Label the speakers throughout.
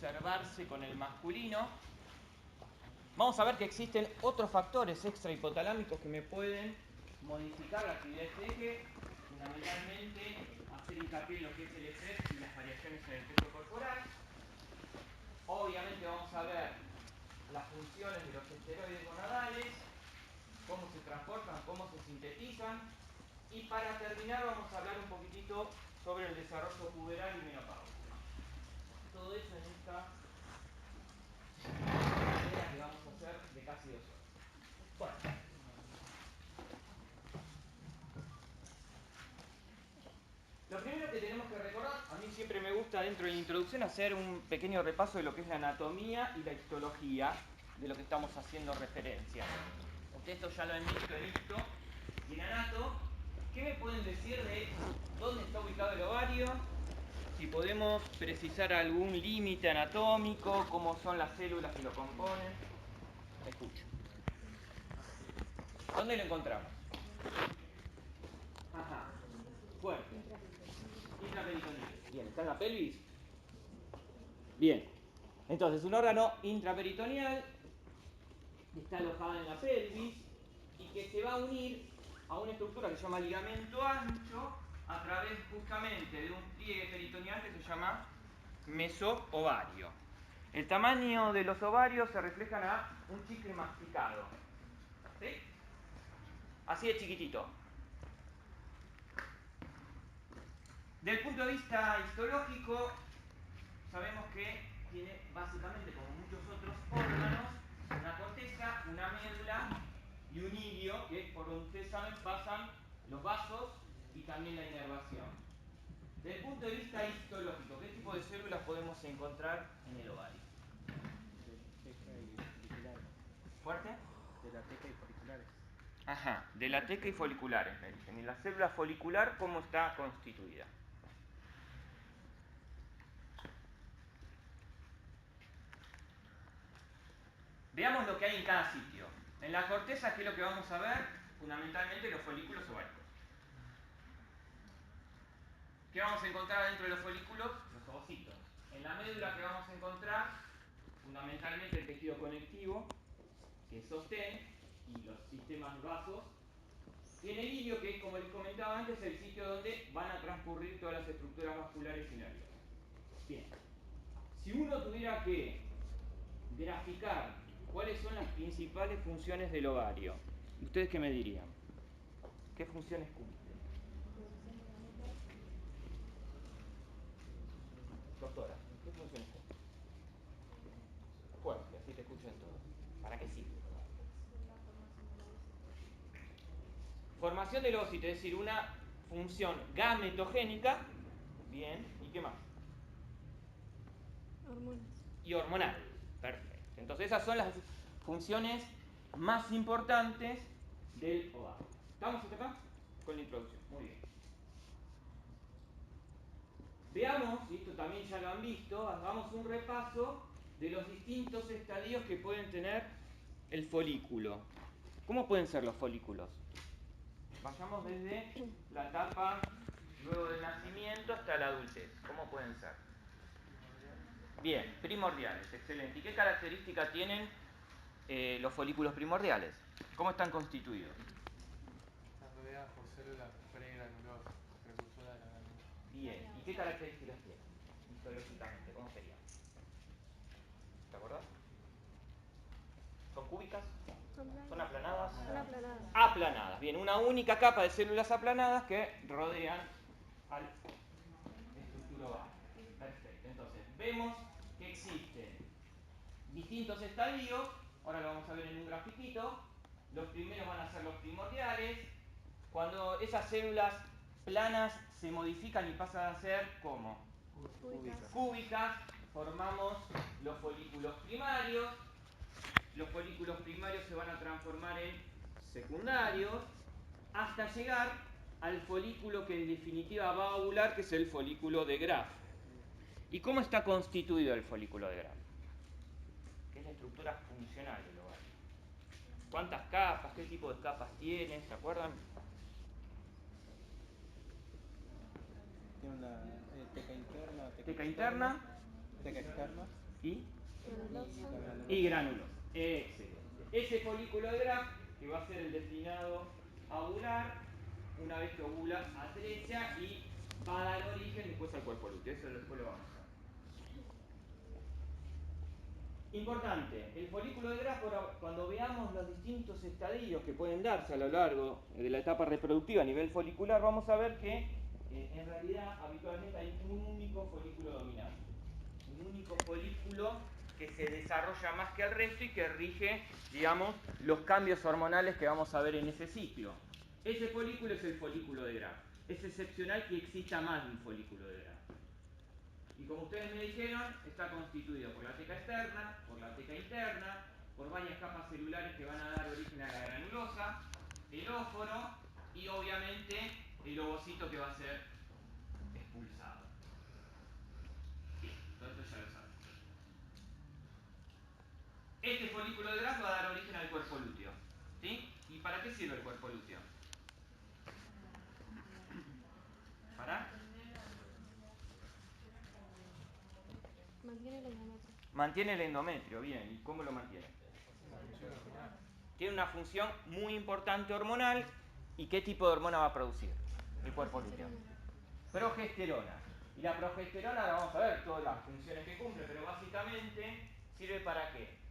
Speaker 1: observarse con el masculino. Vamos a ver que existen otros factores extrahipotalámicos que me pueden modificar la actividad de este eje, fundamentalmente hacer hincapié en lo que es el estrés y las variaciones en el peso corporal. Obviamente vamos a ver las funciones de los esteroides gonadales, cómo se transportan, cómo se sintetizan, y para terminar vamos a hablar un poquitito sobre el desarrollo puberal y menopausia. Todo eso en esta tarea que vamos a hacer de casi 2 horas. Bueno, lo primero que tenemos que recordar, a mí siempre me gusta dentro de la introducción hacer un pequeño repaso de lo que es la anatomía y la histología de lo que estamos haciendo referencia. Ustedes esto ya lo han visto y en anato, ¿qué me pueden decir de dónde está ubicado el ovario? Si podemos precisar algún límite anatómico, cómo son las células que lo componen. Escucho. ¿Dónde lo encontramos? Ajá. Fuerte. Intraperitoneal. Bien, ¿está en la pelvis? Bien. Entonces, un órgano intraperitoneal está alojado en la pelvis y que se va a unir a una estructura que se llama ligamento ancho a través justamente de un pliegue peritoneal que se llama mesoovario. El tamaño de los ovarios se reflejan a un chicle masticado. ¿Sí? Así de chiquitito. Desde el punto de vista histológico, sabemos que tiene básicamente, como muchos otros órganos, una corteza, una médula y un ilio, que por donde ustedes saben pasan los vasos y también la inervación. Desde el punto de vista histológico, ¿qué tipo de células podemos encontrar en el ovario? ¿Fuerte?
Speaker 2: De la teca y foliculares.
Speaker 1: Ajá, de la teca y foliculares, me dicen. ¿Y la célula folicular cómo está constituida? Veamos lo que hay en cada sitio. En la corteza, ¿qué es lo que vamos a ver? Fundamentalmente los folículos ováricos. ¿Qué vamos a encontrar dentro de los folículos? Los ovocitos. En la médula, ¿qué vamos a encontrar? Fundamentalmente el tejido conectivo, que es sostén, y los sistemas vasos. Y en el ilio, que como les comentaba antes, es el sitio donde van a transcurrir todas las estructuras vasculares y nerviosas. Bien. Si uno tuviera que graficar cuáles son las principales funciones del ovario, ¿ustedes qué me dirían? ¿Qué funciones cumple? Doctora, ¿qué funciones cumple? Fuerte, así te escuchan todos. ¿Para qué sirve? Formación del ovocito, es decir, una función gametogénica. Bien, ¿y qué más?
Speaker 3: Hormonas.
Speaker 1: Y hormonal. Perfecto. Entonces esas son las funciones más importantes del ovario. ¿Estamos hasta acá? Con la introducción. Muy bien. Veamos, y esto también ya lo han visto, hagamos un repaso de los distintos estadios que pueden tener el folículo. ¿Cómo pueden ser los folículos? Vayamos desde la etapa luego del nacimiento hasta la adultez. ¿Cómo pueden ser? Bien, primordiales, excelente. ¿Y qué características tienen los folículos primordiales? ¿Cómo están constituidos?
Speaker 2: Están rodeadas por células pregranulosas, precursoras de la glándula.
Speaker 1: Bien, ¿y qué características tienen? Histológicamente, ¿cómo serían? ¿Te acordás? ¿Son cúbicas? ¿Son aplanadas?
Speaker 3: Son aplanadas.
Speaker 1: Aplanadas, bien, una única capa de células aplanadas que rodean al estructura ovárica. Perfecto, entonces vemos que existen distintos estadios, ahora lo vamos a ver en un grafiquito. Los primeros van a ser los primordiales. Cuando esas células planas se modifican y pasan a ser ¿cómo? Cúbicas, formamos los folículos primarios. Los folículos primarios se van a transformar en secundarios hasta llegar al folículo que en definitiva va a ovular, que es el folículo de Graf. ¿Y cómo está constituido el folículo de Graf? ¿Qué es la estructura funcional del ovario? ¿Cuántas capas? ¿Qué tipo de capas tiene? ¿Se acuerdan?
Speaker 2: Tiene una teca interna,
Speaker 1: Teca interna
Speaker 2: teca externa
Speaker 1: y granulosa. Excelente. Ese folículo de Graf, que va a ser el destinado a ovular, una vez que ovula atresia y va a dar origen después al cuerpo lúteo. Eso después lo vamos a ver. Importante, el folículo de Graf, cuando veamos los distintos estadios que pueden darse a lo largo de la etapa reproductiva a nivel folicular, vamos a ver que en realidad habitualmente hay un único folículo dominante. Un único folículo que se desarrolla más que el resto y que rige, digamos, los cambios hormonales que vamos a ver en ese ciclo. Ese folículo es el folículo de Graf. Es excepcional que exista más de un folículo de Graf. Y como ustedes me dijeron, está constituido por la teca externa, por la teca interna, por varias capas celulares que van a dar origen a la granulosa, el óforo y obviamente el ovocito que va a ser expulsado. Bien, todo esto ya lo saben. Este folículo de Graf va a dar origen al cuerpo lúteo. ¿Sí? ¿Y para qué sirve el cuerpo lúteo? ¿Para?
Speaker 3: Mantiene el endometrio.
Speaker 1: Mantiene el endometrio, bien. ¿Y cómo lo mantiene? Tiene una función muy importante hormonal. ¿Y qué tipo de hormona va a producir el cuerpo lúteo? Progesterona. Y la progesterona la vamos a ver todas las funciones que cumple, pero básicamente sirve para qué.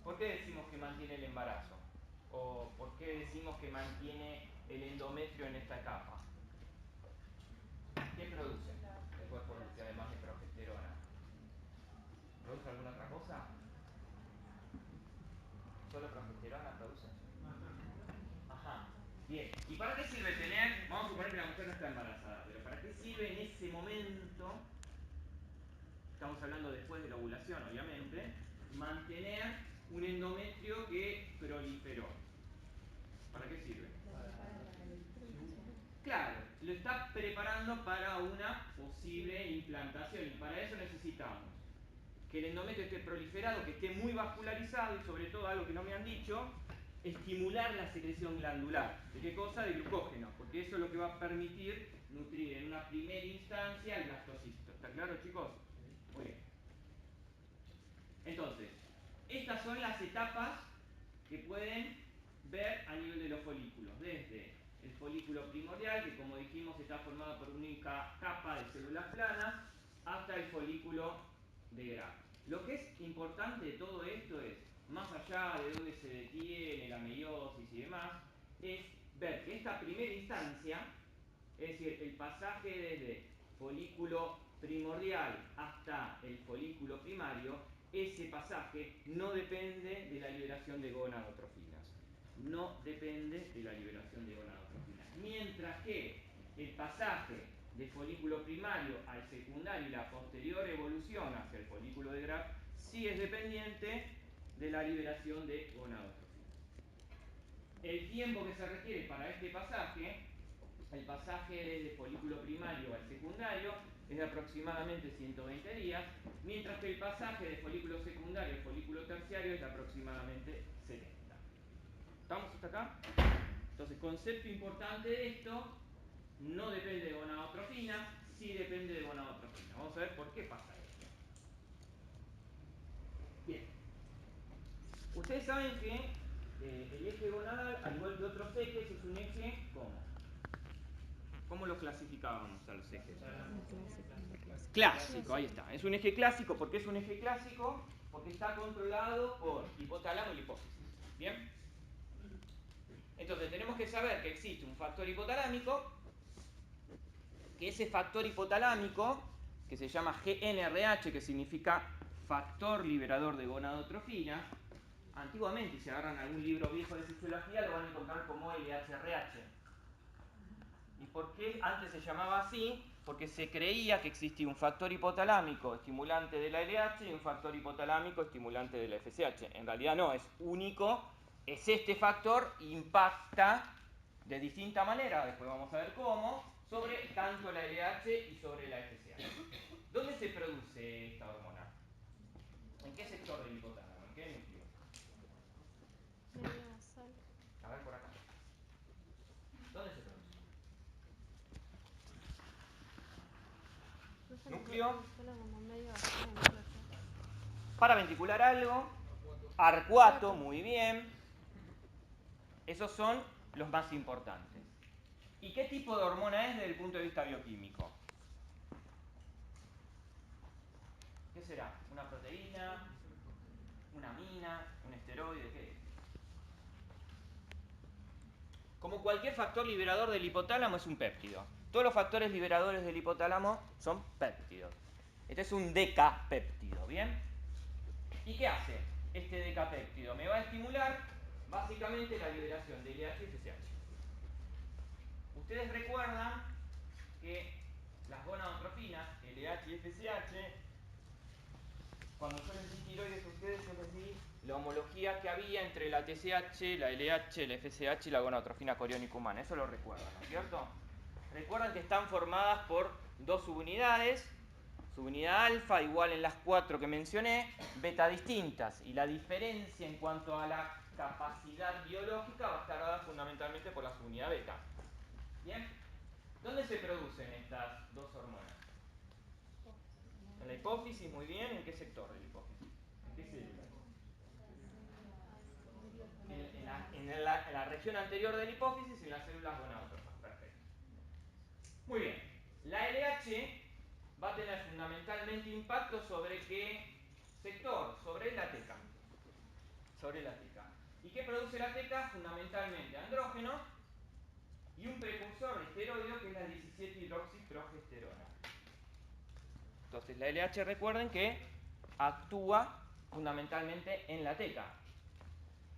Speaker 1: ¿Por qué decimos que mantiene el embarazo? ¿O por qué decimos que mantiene el endometrio en esta etapa? ¿Qué produce el cuerpo lúteo además de progesterona? ¿Produce alguna otra cosa? ¿Solo progesterona produce? Ajá. Bien. ¿Y para qué sirve tener? Vamos a suponer que la mujer no está embarazada, pero ¿para qué sirve en ese momento? Estamos hablando después de la ovulación, obviamente, mantener un endometrio que proliferó. ¿Para qué sirve? Claro, lo está preparando para una posible implantación y para eso necesitamos que el endometrio esté proliferado, que esté muy vascularizado y sobre todo algo que no me han dicho, estimular la secreción glandular. ¿De qué cosa? De glucógeno, porque eso es lo que va a permitir nutrir en una primera instancia el blastocisto. ¿Está claro, chicos? Muy bien. Entonces, estas son las etapas que pueden ver a nivel de los folículos, desde el folículo primordial, que como dijimos está formado por una única capa de células planas, hasta el folículo de Graf. Lo que es importante de todo esto es, más allá de dónde se detiene la meiosis y demás, es ver que esta primera instancia, es decir, el pasaje desde folículo primordial hasta el folículo primario, ese pasaje no depende de la liberación de gonadotrofinas. No depende de la liberación de gonadotrofinas. Mientras que el pasaje de folículo primario al secundario y la posterior evolución hacia el folículo de Graf sí es dependiente de la liberación de gonadotrofinas. El tiempo que se requiere para este pasaje, el pasaje desde folículo primario al secundario, es de aproximadamente 120 días, mientras que el pasaje de folículo secundario al folículo terciario es de aproximadamente 70. ¿Estamos hasta acá? Entonces, concepto importante de esto, no depende de gonadotrofinas, sí depende de gonadotrofinas. Vamos a ver por qué pasa esto. Bien. Ustedes saben que el eje gonadal, al igual que otros ejes, es un eje, ¿cómo? ¿Cómo lo clasificábamos a los ejes? Clásico, ahí está. Es un eje clásico. ¿Por qué es un eje clásico? Porque está controlado por hipotálamo y hipófisis. ¿Bien? Entonces tenemos que saber que existe un factor hipotalámico, que ese factor hipotalámico, que se llama GnRH, que significa factor liberador de gonadotrofina, antiguamente, si agarran algún libro viejo de fisiología, lo van a encontrar como LHRH. ¿Y por qué antes se llamaba así? Porque se creía que existía un factor hipotalámico estimulante de la LH y un factor hipotalámico estimulante de la FSH. En realidad no, es único, es este factor, impacta de distinta manera, después vamos a ver cómo, sobre tanto la LH y sobre la FSH. ¿Dónde se produce esta hormona? ¿En qué sector del hipotálamo? ¿En qué núcleo?
Speaker 3: Medio basal.
Speaker 1: A ver por acá. ¿Dónde se produce? ¿Núcleo?
Speaker 3: Solo como medio
Speaker 1: Paraventricular algo. Arcuato, muy bien. Esos son los más importantes. ¿Y qué tipo de hormona es desde el punto de vista bioquímico? ¿Qué será? ¿Una proteína? ¿Una amina? ¿Un esteroide? ¿Qué es? Como cualquier factor liberador del hipotálamo es un péptido. Todos los factores liberadores del hipotálamo son péptidos. Este es un decapéptido, ¿bien? ¿Y qué hace este decapéptido? Me va a estimular básicamente la liberación de LH y FSH. Ustedes recuerdan que las gonadotrofinas, LH y FSH, cuando yo les di tiroides a ustedes, yo les di la homología que había entre la TSH, la LH, la FSH y la gonadotrofina coriónica humana. Eso lo recuerdan, ¿no es cierto? Recuerdan que están formadas por dos subunidades. Subunidad alfa igual en las 4 que mencioné, beta distintas. Y la diferencia en cuanto a la capacidad biológica va a estar dada fundamentalmente por la subunidad beta. ¿Bien? ¿Dónde se producen estas dos hormonas? En la hipófisis, muy bien. ¿En qué sector de la hipófisis? ¿En qué célula? En la región anterior de la hipófisis, en las células gonadotrófas. Perfecto. Muy bien. La LH va a tener fundamentalmente impacto sobre qué sector, sobre la teca. Sobre la teca. ¿Y qué produce la teca? Fundamentalmente andrógenos y un precursor de esteroide que es la 17-hidroxiprogesterona. Entonces la LH, recuerden que actúa fundamentalmente en la teca.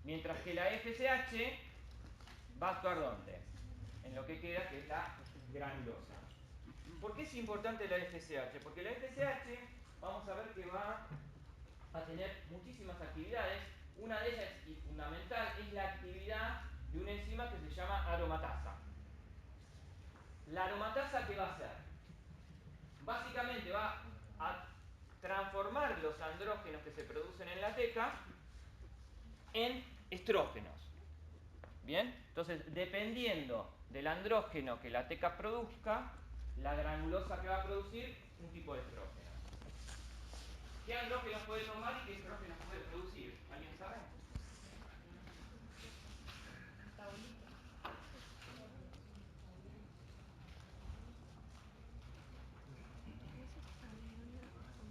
Speaker 1: Mientras que la FSH va a actuar ¿dónde? En lo que queda, que es la granulosa. ¿Por qué es importante la FSH? Porque la FSH, vamos a ver que va a tener muchísimas actividades. Una de ellas, y fundamental, es la actividad de una enzima que se llama aromatasa. ¿La aromatasa qué va a hacer? Básicamente va a transformar los andrógenos que se producen en la teca en estrógenos. ¿Bien? Entonces, dependiendo del andrógeno que la teca produzca, la granulosa que va a producir un tipo de estrógeno. ¿Qué andrógenos puede tomar y qué estrógenos puede producir? ¿Alguien sabe?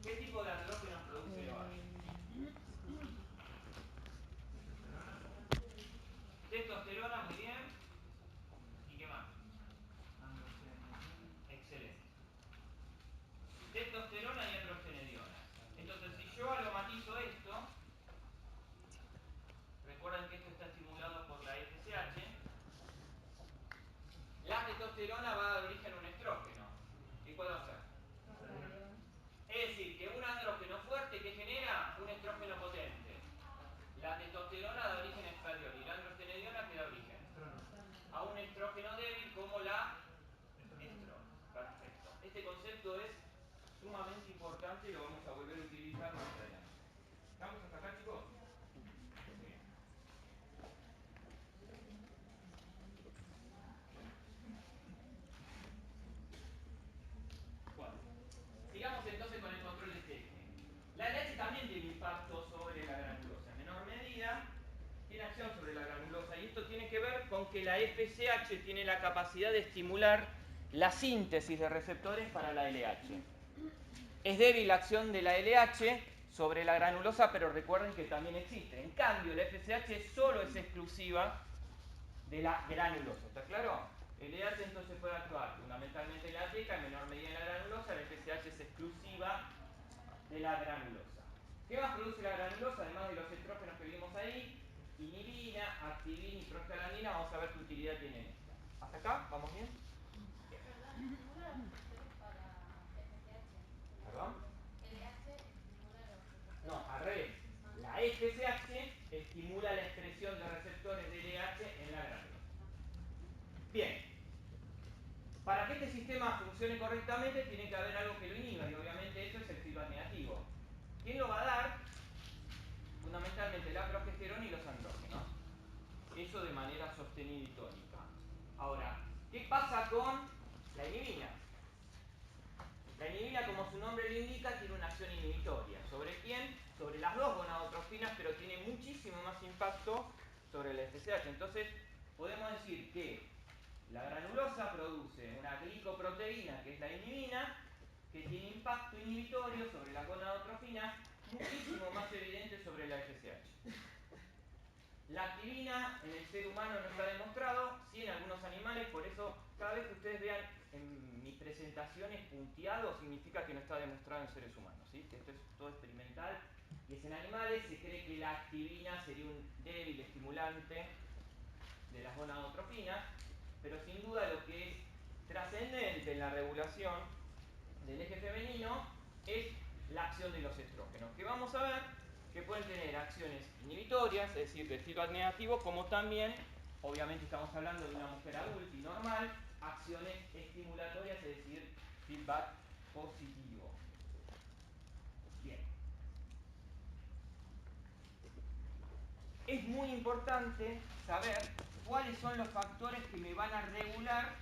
Speaker 1: ¿Qué tipo de andrógenos produce ahora? Testosterona, muy bien. ¿Y qué más? Excelente. Testosterona y androstenediona. Entonces, si yo aromatizo esto, recuerden que esto está estimulado por la FSH, la testosterona va a dar origen a un estrógeno. ¿Qué puedo hacer? Es decir, que un andrógeno fuerte que genera un estrógeno potente. La testosterona da origen a estradiol y la androstenediona que da origen a un estrógeno débil como la estrona. Perfecto. Este concepto es sumamente importante y lo vamos a volver a utilizar más adelante. ¿Estamos hasta acá, chicos? Muy bien. Bueno, sigamos entonces con el control de este eje. La LH también tiene impacto sobre la granulosa, en menor medida tiene acción sobre la granulosa, y esto tiene que ver con que la FSH tiene la capacidad de estimular la síntesis de receptores para la LH. Es débil la acción de la LH sobre la granulosa, pero recuerden que también existe. En cambio, la FSH solo es exclusiva de la granulosa. ¿Está claro? El LH entonces puede actuar fundamentalmente en la teca, en menor medida en la granulosa. La FSH es exclusiva de la granulosa. ¿Qué más produce la granulosa? Además de los estrógenos que vimos ahí, inhibina, activina y prostaglandina. Vamos a ver qué utilidad tienen estas. ¿Hasta acá? ¿Vamos bien? ¿Perdón? No, al revés. La FSH estimula la expresión de receptores de LH en la gránulosa. Bien. Para que este sistema funcione correctamente tiene que haber algo que lo inhiba y obviamente eso es el feedback negativo. ¿Quién lo va a dar? Fundamentalmente la progesterona y los andrógenos. Eso de manera sostenida y tónica. Ahora, ¿qué pasa con la inhibina? La inhibina, como su nombre lo indica, tiene una acción inhibitoria. la FSH. Entonces, podemos decir que la granulosa produce una glicoproteína, que es la inhibina, que tiene impacto inhibitorio sobre la gonadotrofina muchísimo más evidente sobre la FSH. La activina en el ser humano no está demostrado, sí en algunos animales, por eso cada vez que ustedes vean en mis presentaciones punteado, significa que no está demostrado en seres humanos, ¿sí? Que esto es todo experimental y es en animales. Se cree que la activina sería un débil estimulante de las gonadotrofinas, pero sin duda lo que es trascendente en la regulación del eje femenino es la acción de los estrógenos, que vamos a ver que pueden tener acciones inhibitorias, es decir, de feedback negativo, como también, obviamente estamos hablando de una mujer adulta y normal, acciones estimulatorias, es decir, feedback positivo. Bien. Es muy importante saber cuáles son los factores que me van a regular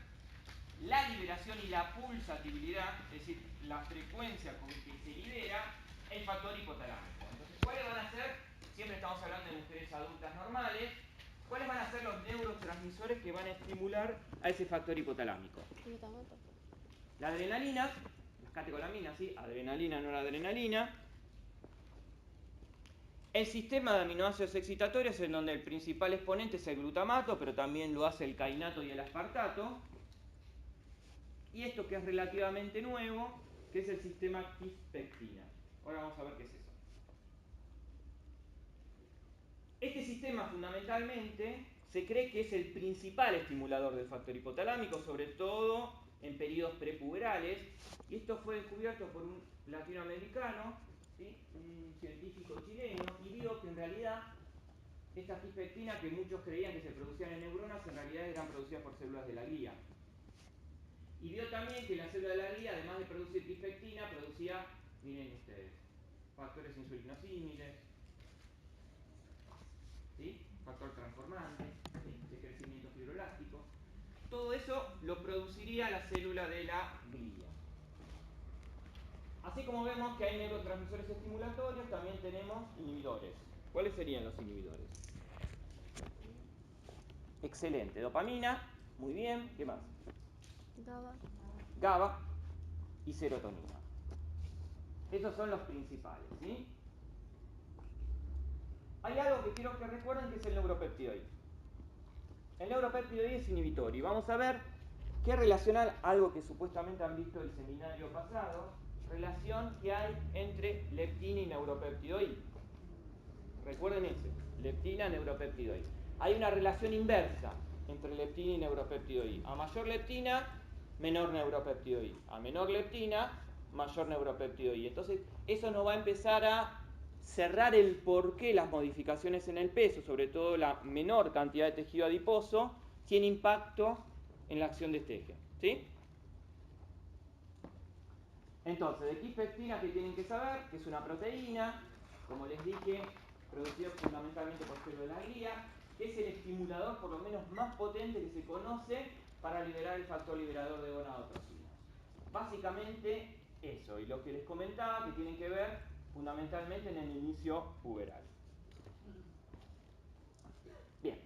Speaker 1: la liberación y la pulsatividad, es decir, la frecuencia con que se libera el factor hipotalámico. Entonces, ¿cuáles van a ser? Siempre estamos hablando de mujeres adultas normales. ¿Cuáles van a ser los neurotransmisores que van a estimular a ese factor hipotalámico? La adrenalina, las catecolaminas, ¿sí? Adrenalina, noradrenalina. El sistema de aminoácidos excitatorios, en donde el principal exponente es el glutamato, pero también lo hace el kainato y el aspartato. Y esto que es relativamente nuevo, que es el sistema quispectina. Ahora vamos a ver qué es eso. Este sistema fundamentalmente se cree que es el principal estimulador del factor hipotalámico, sobre todo en periodos prepuberales, y esto fue descubierto por un latinoamericano, ¿sí? Un científico chileno, y vio que en realidad esta quispectina, que muchos creían que se producían en neuronas, en realidad eran producidas por células de la glía. Y vio también que la célula de la glía, además de producir quispectina, producía, miren ustedes, factores insulinosímiles, ¿sí? Factor transformante, ¿sí? De crecimiento fibroelástico. Todo eso lo produciría la célula de la glía. Así como vemos que hay neurotransmisores estimulatorios, también tenemos inhibidores. ¿Cuáles serían los inhibidores? Excelente. Dopamina, muy bien. ¿Qué más? GABA y serotonina. Esos son los principales, ¿sí? Hay algo que quiero que recuerden, que es el neuropeptidoide. El neuropeptidoide es inhibitorio. Y vamos a ver qué relación, algo que supuestamente han visto el seminario pasado, relación que hay entre leptina y neuropeptidoide. Recuerden ese, leptina, neuropeptidoide. Hay una relación inversa entre leptina y neuropeptidoide. A mayor leptina, menor neuropeptidoide. A menor leptina, mayor neuropeptidoide. Entonces, eso nos va a empezar a cerrar el por qué las modificaciones en el peso, sobre todo la menor cantidad de tejido adiposo, tiene impacto en la acción de este eje. ¿Sí? Entonces, de quispectina, ¿qué tienen que saber? Que es una proteína, como les dije, producida fundamentalmente por células de la glía, que es el estimulador por lo menos más potente que se conoce para liberar el factor liberador de gonadotrofinas. Básicamente eso, y lo que les comentaba, que tienen que ver fundamentalmente en el inicio puberal. Bien.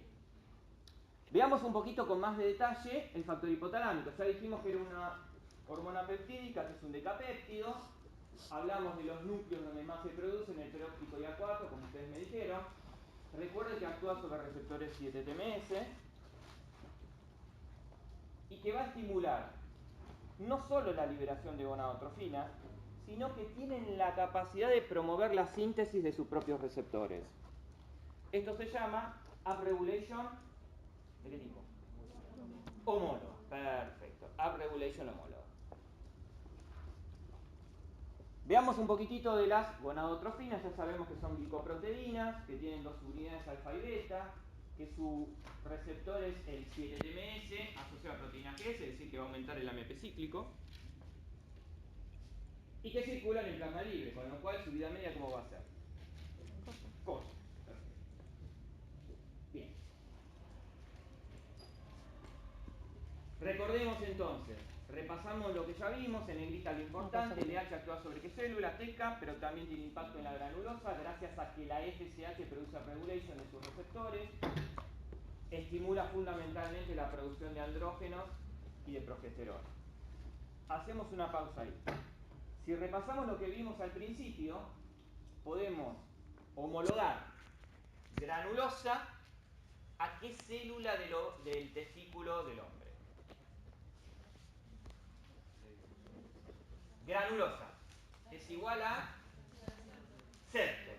Speaker 1: Veamos un poquito con más de detalle el factor hipotalámico. Ya dijimos que era una hormona peptídica, que es un decapéptido. Hablamos de los núcleos donde más se produce, en el peróptico y A4, como ustedes me dijeron. Recuerden que actúa sobre receptores 7-TMS y que va a estimular no solo la liberación de gonadotrofinas, sino que tienen la capacidad de promover la síntesis de sus propios receptores. Esto se llama upregulation. ¿De qué tipo? Homólogo. Perfecto. Upregulation homólogo. Veamos un poquitito de las gonadotrofinas. Ya sabemos que son glicoproteínas, que tienen dos subunidades alfa y beta, que su receptor es el 7-TMS asociado a proteína G, es decir, que va a aumentar el AMP cíclico, y que circulan en plasma libre, con lo cual su vida media, ¿cómo va a ser? Corta. Perfecto. Bien. Recordemos entonces, repasamos lo que ya vimos, en negrita lo importante, el LH actúa sobre qué célula, TECA, pero también tiene impacto en la granulosa, gracias a que la FSH produce upregulation en sus receptores. estimula fundamentalmente la producción de andrógenos y de progesterona. Hacemos una pausa ahí. Si repasamos lo que vimos al principio, podemos homologar granulosa a qué célula del testículo del hombre. Granulosa es igual a Sertoli,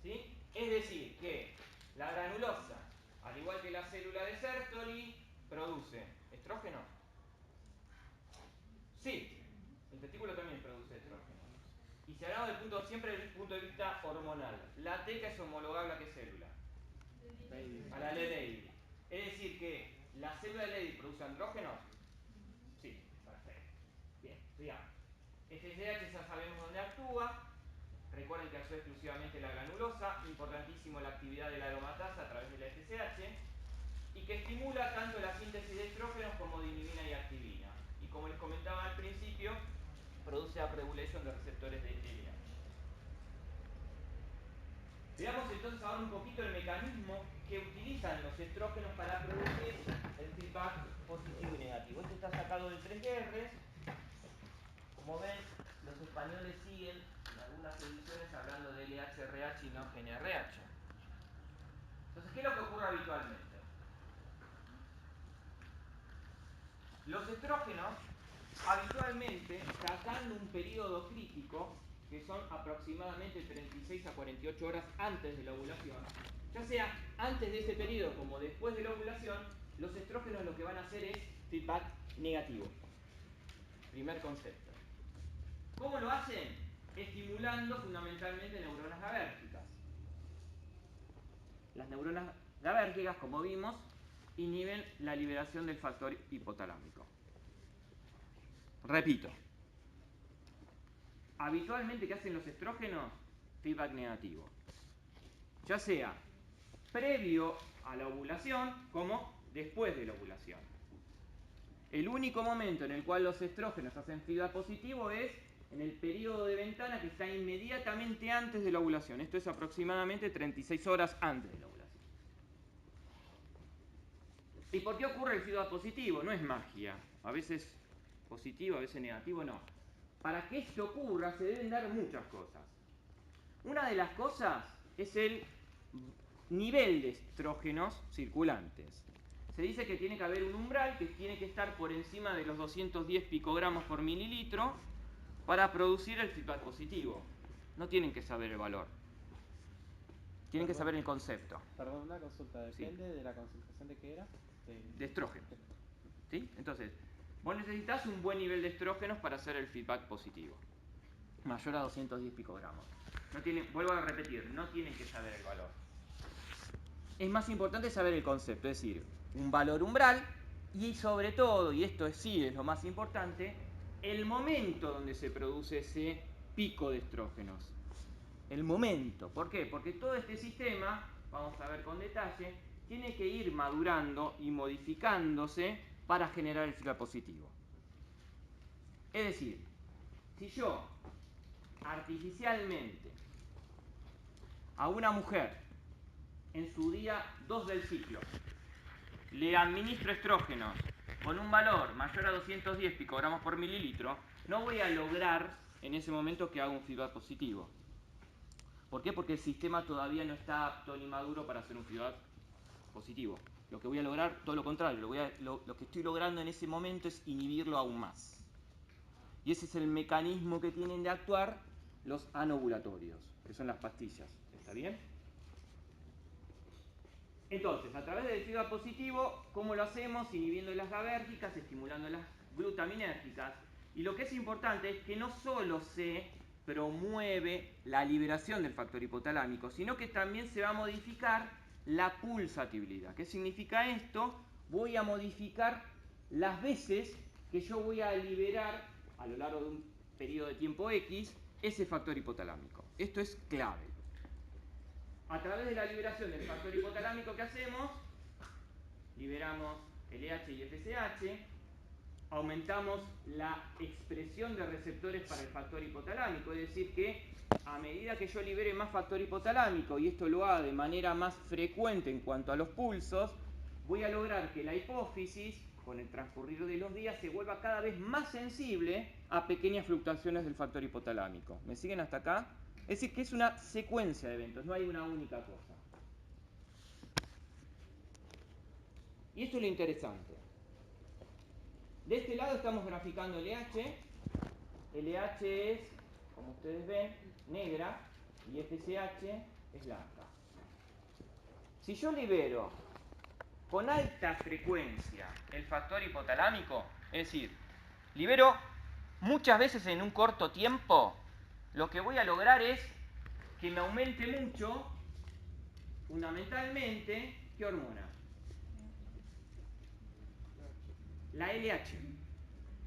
Speaker 1: ¿sí? Es decir, que la granulosa, al igual que la célula de Sertoli, produce estrógeno. Sí, el testículo también produce estrógeno. Y si hablamos siempre desde el punto de vista hormonal, la teca es homologable a qué célula? A la Leydig. Es decir, que la célula de Leydig produce andrógenos. Sí, perfecto. Bien, sigamos. FSH ya sabemos dónde actúa. Recuerden que actúa exclusivamente la granulosa. Importantísimo la actividad de la aromatasa a través de la FSH. Y que estimula tanto la síntesis de estrógenos como de inhibina y activina. Y como les comentaba al principio, produce upregulation de receptores de LH. Veamos entonces ahora un poquito el mecanismo que utilizan los estrógenos para producir el feedback positivo y negativo. Este está sacado del 3R. Como ven, los españoles siguen en algunas ediciones hablando de LH-RH y no GNRH. Entonces, ¿qué es lo que ocurre habitualmente? Los estrógenos, habitualmente, sacando un periodo crítico, que son aproximadamente 36 a 48 horas antes de la ovulación, ya sea antes de ese periodo como después de la ovulación, los estrógenos lo que van a hacer es feedback negativo. Primer concepto. ¿Cómo lo hacen? Estimulando fundamentalmente neuronas GABérgicas. Las neuronas GABérgicas, como vimos, inhiben la liberación del factor hipotalámico. Repito. Habitualmente, ¿qué hacen los estrógenos? Feedback negativo. Ya sea previo a la ovulación como después de la ovulación. El único momento en el cual los estrógenos hacen feedback positivo es en el periodo de ventana que está inmediatamente antes de la ovulación. Esto es aproximadamente 36 horas antes de la ovulación. ¿Y por qué ocurre el feedback positivo? No es magia. A veces positivo, a veces negativo, no. Para que esto ocurra se deben dar muchas cosas. Una de las cosas es el nivel de estrógenos circulantes. Se dice que tiene que haber un umbral que tiene que estar por encima de los 210 picogramos por mililitro para producir el feedback positivo. No tienen que saber el valor. Tienen que saber el concepto.
Speaker 3: Perdón, una consulta. ¿Depende de la concentración de qué era?
Speaker 1: De estrógeno. ¿Sí? Entonces, vos necesitas un buen nivel de estrógenos para hacer el feedback positivo. Mayor a 210 picogramos. Vuelvo a repetir, no tienen que saber el valor. Es más importante saber el concepto, es decir, un valor umbral y sobre todo, y esto sí es lo más importante, el momento donde se produce ese pico de estrógenos. El momento. ¿Por qué? Porque todo este sistema, vamos a ver con detalle, tiene que ir madurando y modificándose para generar el feedback positivo. Es decir, si yo artificialmente a una mujer en su día 2 del ciclo le administro estrógenos con un valor mayor a 210 picogramos por mililitro, no voy a lograr en ese momento que haga un feedback positivo. ¿Por qué? Porque el sistema todavía no está apto ni maduro para hacer un feedback positivo. Lo que voy a lograr, todo lo contrario, lo que estoy logrando en ese momento es inhibirlo aún más. Y ese es el mecanismo que tienen de actuar los anovulatorios, que son las pastillas. ¿Está bien? Entonces, a través del feedback positivo, ¿cómo lo hacemos? Inhibiendo las GABérgicas, estimulando las glutaminérgicas. Y lo que es importante es que no solo se promueve la liberación del factor hipotalámico, sino que también se va a modificar la pulsatibilidad. ¿Qué significa esto? Voy a modificar las veces que yo voy a liberar a lo largo de un periodo de tiempo X ese factor hipotalámico. Esto es clave. A través de la liberación del factor hipotalámico que hacemos, liberamos LH y FSH, aumentamos la expresión de receptores para el factor hipotalámico, es decir que a medida que yo libere más factor hipotalámico, y esto lo haga de manera más frecuente en cuanto a los pulsos, voy a lograr que la hipófisis, con el transcurrir de los días, se vuelva cada vez más sensible a pequeñas fluctuaciones del factor hipotalámico. ¿Me siguen hasta acá? Es decir, que es una secuencia de eventos, no hay una única cosa. Y esto es lo interesante. De este lado estamos graficando LH. LH es, como ustedes ven, negra y FSH es blanca. Si yo libero con alta frecuencia el factor hipotalámico, es decir, libero muchas veces en un corto tiempo, lo que voy a lograr es que me aumente mucho, fundamentalmente, ¿qué hormona? La LH.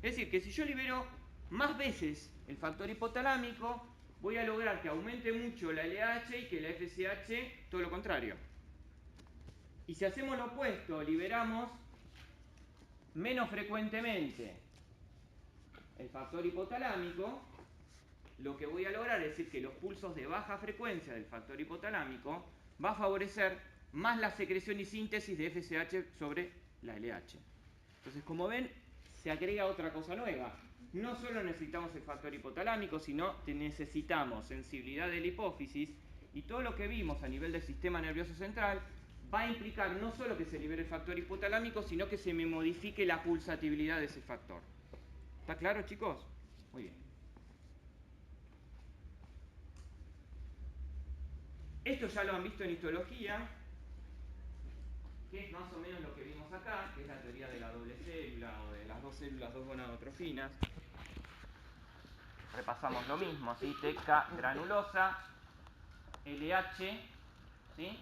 Speaker 1: Es decir, que si yo libero más veces el factor hipotalámico, voy a lograr que aumente mucho la LH y que la FSH todo lo contrario. Y si hacemos lo opuesto, liberamos menos frecuentemente el factor hipotalámico, lo que voy a lograr es decir que los pulsos de baja frecuencia del factor hipotalámico va a favorecer más la secreción y síntesis de FSH sobre la LH. Entonces, como ven, se agrega otra cosa nueva. No solo necesitamos el factor hipotalámico, sino que necesitamos sensibilidad de la hipófisis, y todo lo que vimos a nivel del sistema nervioso central va a implicar no solo que se libere el factor hipotalámico, sino que se me modifique la pulsatividad de ese factor. ¿Está claro, chicos? Muy bien. Esto ya lo han visto en histología, que es más o menos lo que vimos acá, que es la teoría de la doble célula o de las dos células, dos gonadotrofinas. Repasamos lo mismo, ¿sí? TK granulosa, LH, ¿sí?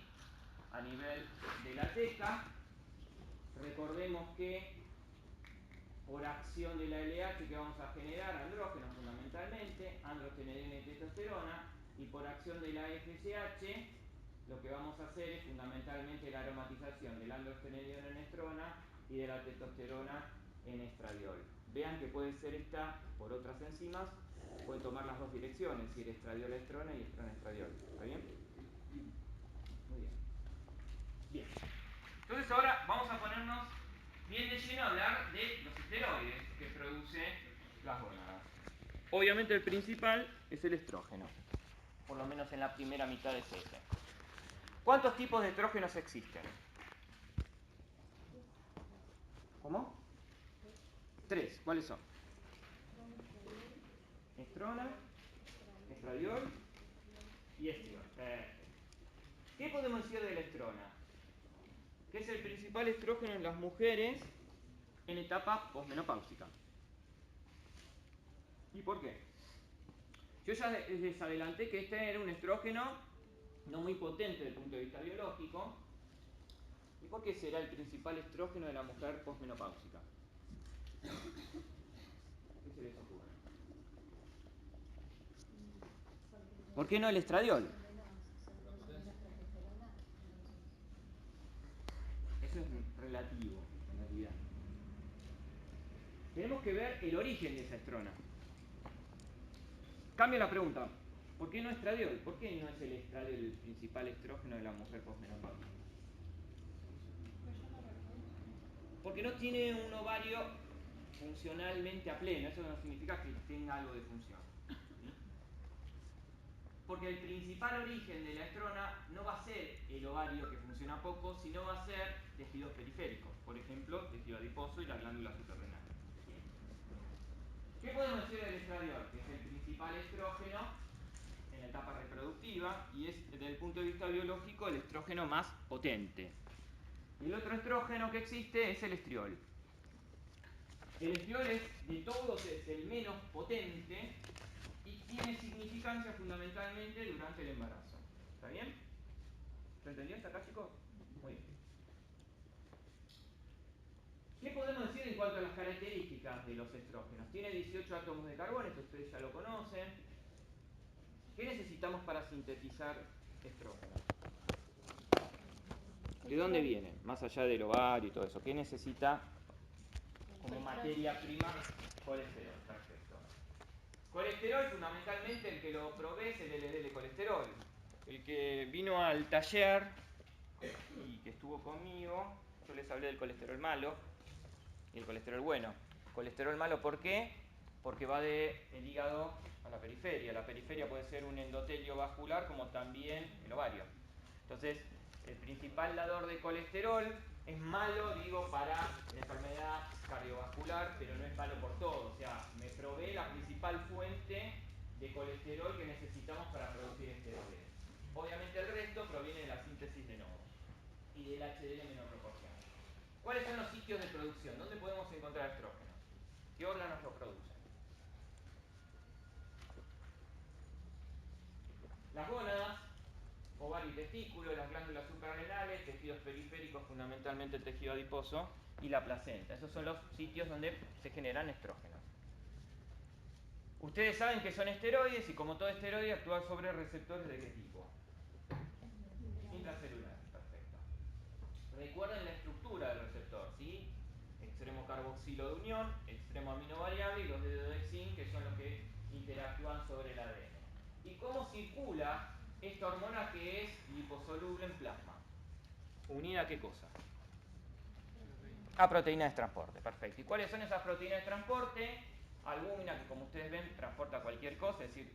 Speaker 1: A nivel de la teca. Recordemos que por acción de la LH que vamos a generar andrógenos fundamentalmente, androstenediona y testosterona, y por acción de la FSH lo que vamos a hacer es fundamentalmente la aromatización del androstenediona en estrona y de la testosterona en estradiol. Vean que puede ser esta por otras enzimas, pueden tomar las dos direcciones, es decir, estradiol a estrona y estrona a estradiol. ¿Está bien? Muy bien. Bien. Entonces ahora vamos a ponernos bien de lleno a hablar de los esteroides que producen las gónadas. Obviamente el principal es el estrógeno, por lo menos en la primera mitad de cese. ¿Cuántos tipos de estrógenos existen? ¿Cómo? 3. ¿Cuáles son? Estrona, estradiol y estriol. ¿Qué podemos decir de la estrona? Que es el principal estrógeno en las mujeres en etapa posmenopáusica. ¿Y por qué? Yo ya les adelanté que este era un estrógeno no muy potente desde el punto de vista biológico. ¿Y por qué será el principal estrógeno de la mujer posmenopáusica? ¿Qué se les ocurre? ¿Por qué no el estradiol? Eso es relativo, en realidad. Tenemos que ver el origen de esa estrona. Cambio la pregunta. ¿Por qué no estradiol? ¿Por qué no es el estradiol el principal estrógeno de la mujer posmenopáusica? Porque no tiene un ovario funcionalmente a pleno. Eso no significa que tenga algo de función. Porque el principal origen de la estrona no va a ser el ovario que funciona poco, sino va a ser tejidos periféricos. Por ejemplo, tejido adiposo y la glándula suprarrenal. ¿Qué podemos decir del estradiol? Que es el principal estrógeno en la etapa reproductiva y es, desde el punto de vista biológico, el estrógeno más potente. Y el otro estrógeno que existe es el estriol. El estriol es, de todos, es el menos potente y tiene significancia fundamentalmente durante el embarazo. ¿Está bien? ¿Se entendió hasta acá, chicos? Muy bien. ¿Qué podemos decir en cuanto a las características de los estrógenos? Tiene 18 átomos de carbono, esto ustedes ya lo conocen. ¿Qué necesitamos para sintetizar estrógenos? ¿De dónde vienen? Más allá del ovario y todo eso. ¿Qué necesita como materia prima? Colesterol. Perfecto. Colesterol, fundamentalmente, el que lo provee es el LDL de colesterol. El que vino al taller y que estuvo conmigo yo les hablé del colesterol malo y el colesterol bueno. Colesterol malo, ¿por qué? Porque va del hígado a la periferia. La periferia puede ser un endotelio vascular como también el ovario. Entonces, el principal dador de colesterol es malo, digo, para la enfermedad cardiovascular, pero no es malo por todo. O sea, me provee la principal fuente de colesterol que necesitamos para producir esteroides. Obviamente el resto proviene de la síntesis de nodo y del HDL en menor proporción. ¿Cuáles son los sitios de producción? ¿Dónde podemos encontrar estrógenos? ¿Qué órganos lo producen? Las gónadas, ovario y testículo, las glándulas suprarrenales, tejidos periféricos, fundamentalmente el tejido adiposo, y la placenta. Esos son los sitios donde se generan estrógenos. Ustedes saben que son esteroides y como todo esteroide actúa sobre receptores de qué tipo. Intracelular, perfecto. Recuerden la estructura del receptor, ¿sí? Extremo carboxilo de unión, extremo amino variable y los dedos de zinc, que son los que interactúan sobre el ADN. ¿Y cómo circula esta hormona que es liposoluble en plasma? ¿Unida a qué cosa? A proteínas de transporte, perfecto. ¿Y cuáles son esas proteínas de transporte? Albúmina, que como ustedes ven transporta cualquier cosa, es decir,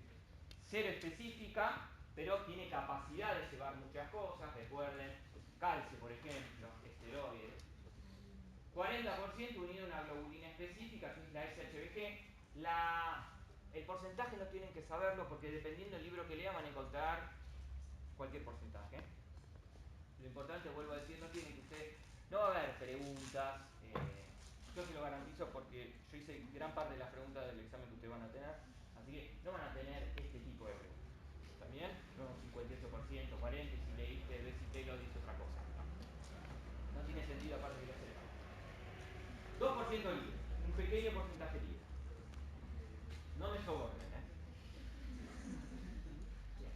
Speaker 1: cero específica, pero tiene capacidad de llevar muchas cosas, recuerden, calcio por ejemplo, esteroides. 40% unido a una globulina específica, que es la SHBG. El porcentaje no tienen que saberlo porque dependiendo del libro que lean van a encontrar cualquier porcentaje. Lo importante, vuelvo a decir, no tienen que ustedes... No va a haber preguntas, yo se lo garantizo porque yo hice gran parte de las preguntas del examen que ustedes van a tener, así que no van a tener este tipo de preguntas. ¿También? No un 58%, 40%, y si leíste Bessie Taylor dice otra cosa. No tiene sentido aparte de hacer eso. 2% libre, un pequeño porcentaje libre. No me sobornen, Bien.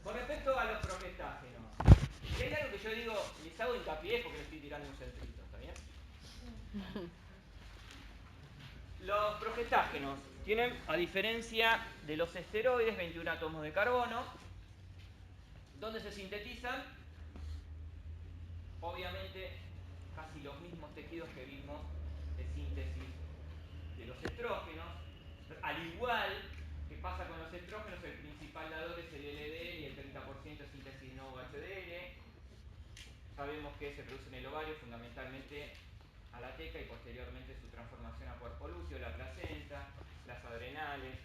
Speaker 1: Con respecto a los progestágenos, si hay algo que yo digo, les hago hincapié porque le estoy tirando un centrito, ¿está bien? Los progestágenos tienen, a diferencia de los esteroides, 21 átomos de carbono. ¿Dónde se sintetizan? Obviamente, casi los mismos tejidos que vimos de síntesis de los estrógenos. Al igual que pasa con los estrógenos, el principal dador es el LDL y el 30% es síntesis de nuevo HDL. Sabemos que se produce en el ovario, fundamentalmente a la teca y posteriormente su transformación a cuerpo lúteo, la placenta, las adrenales.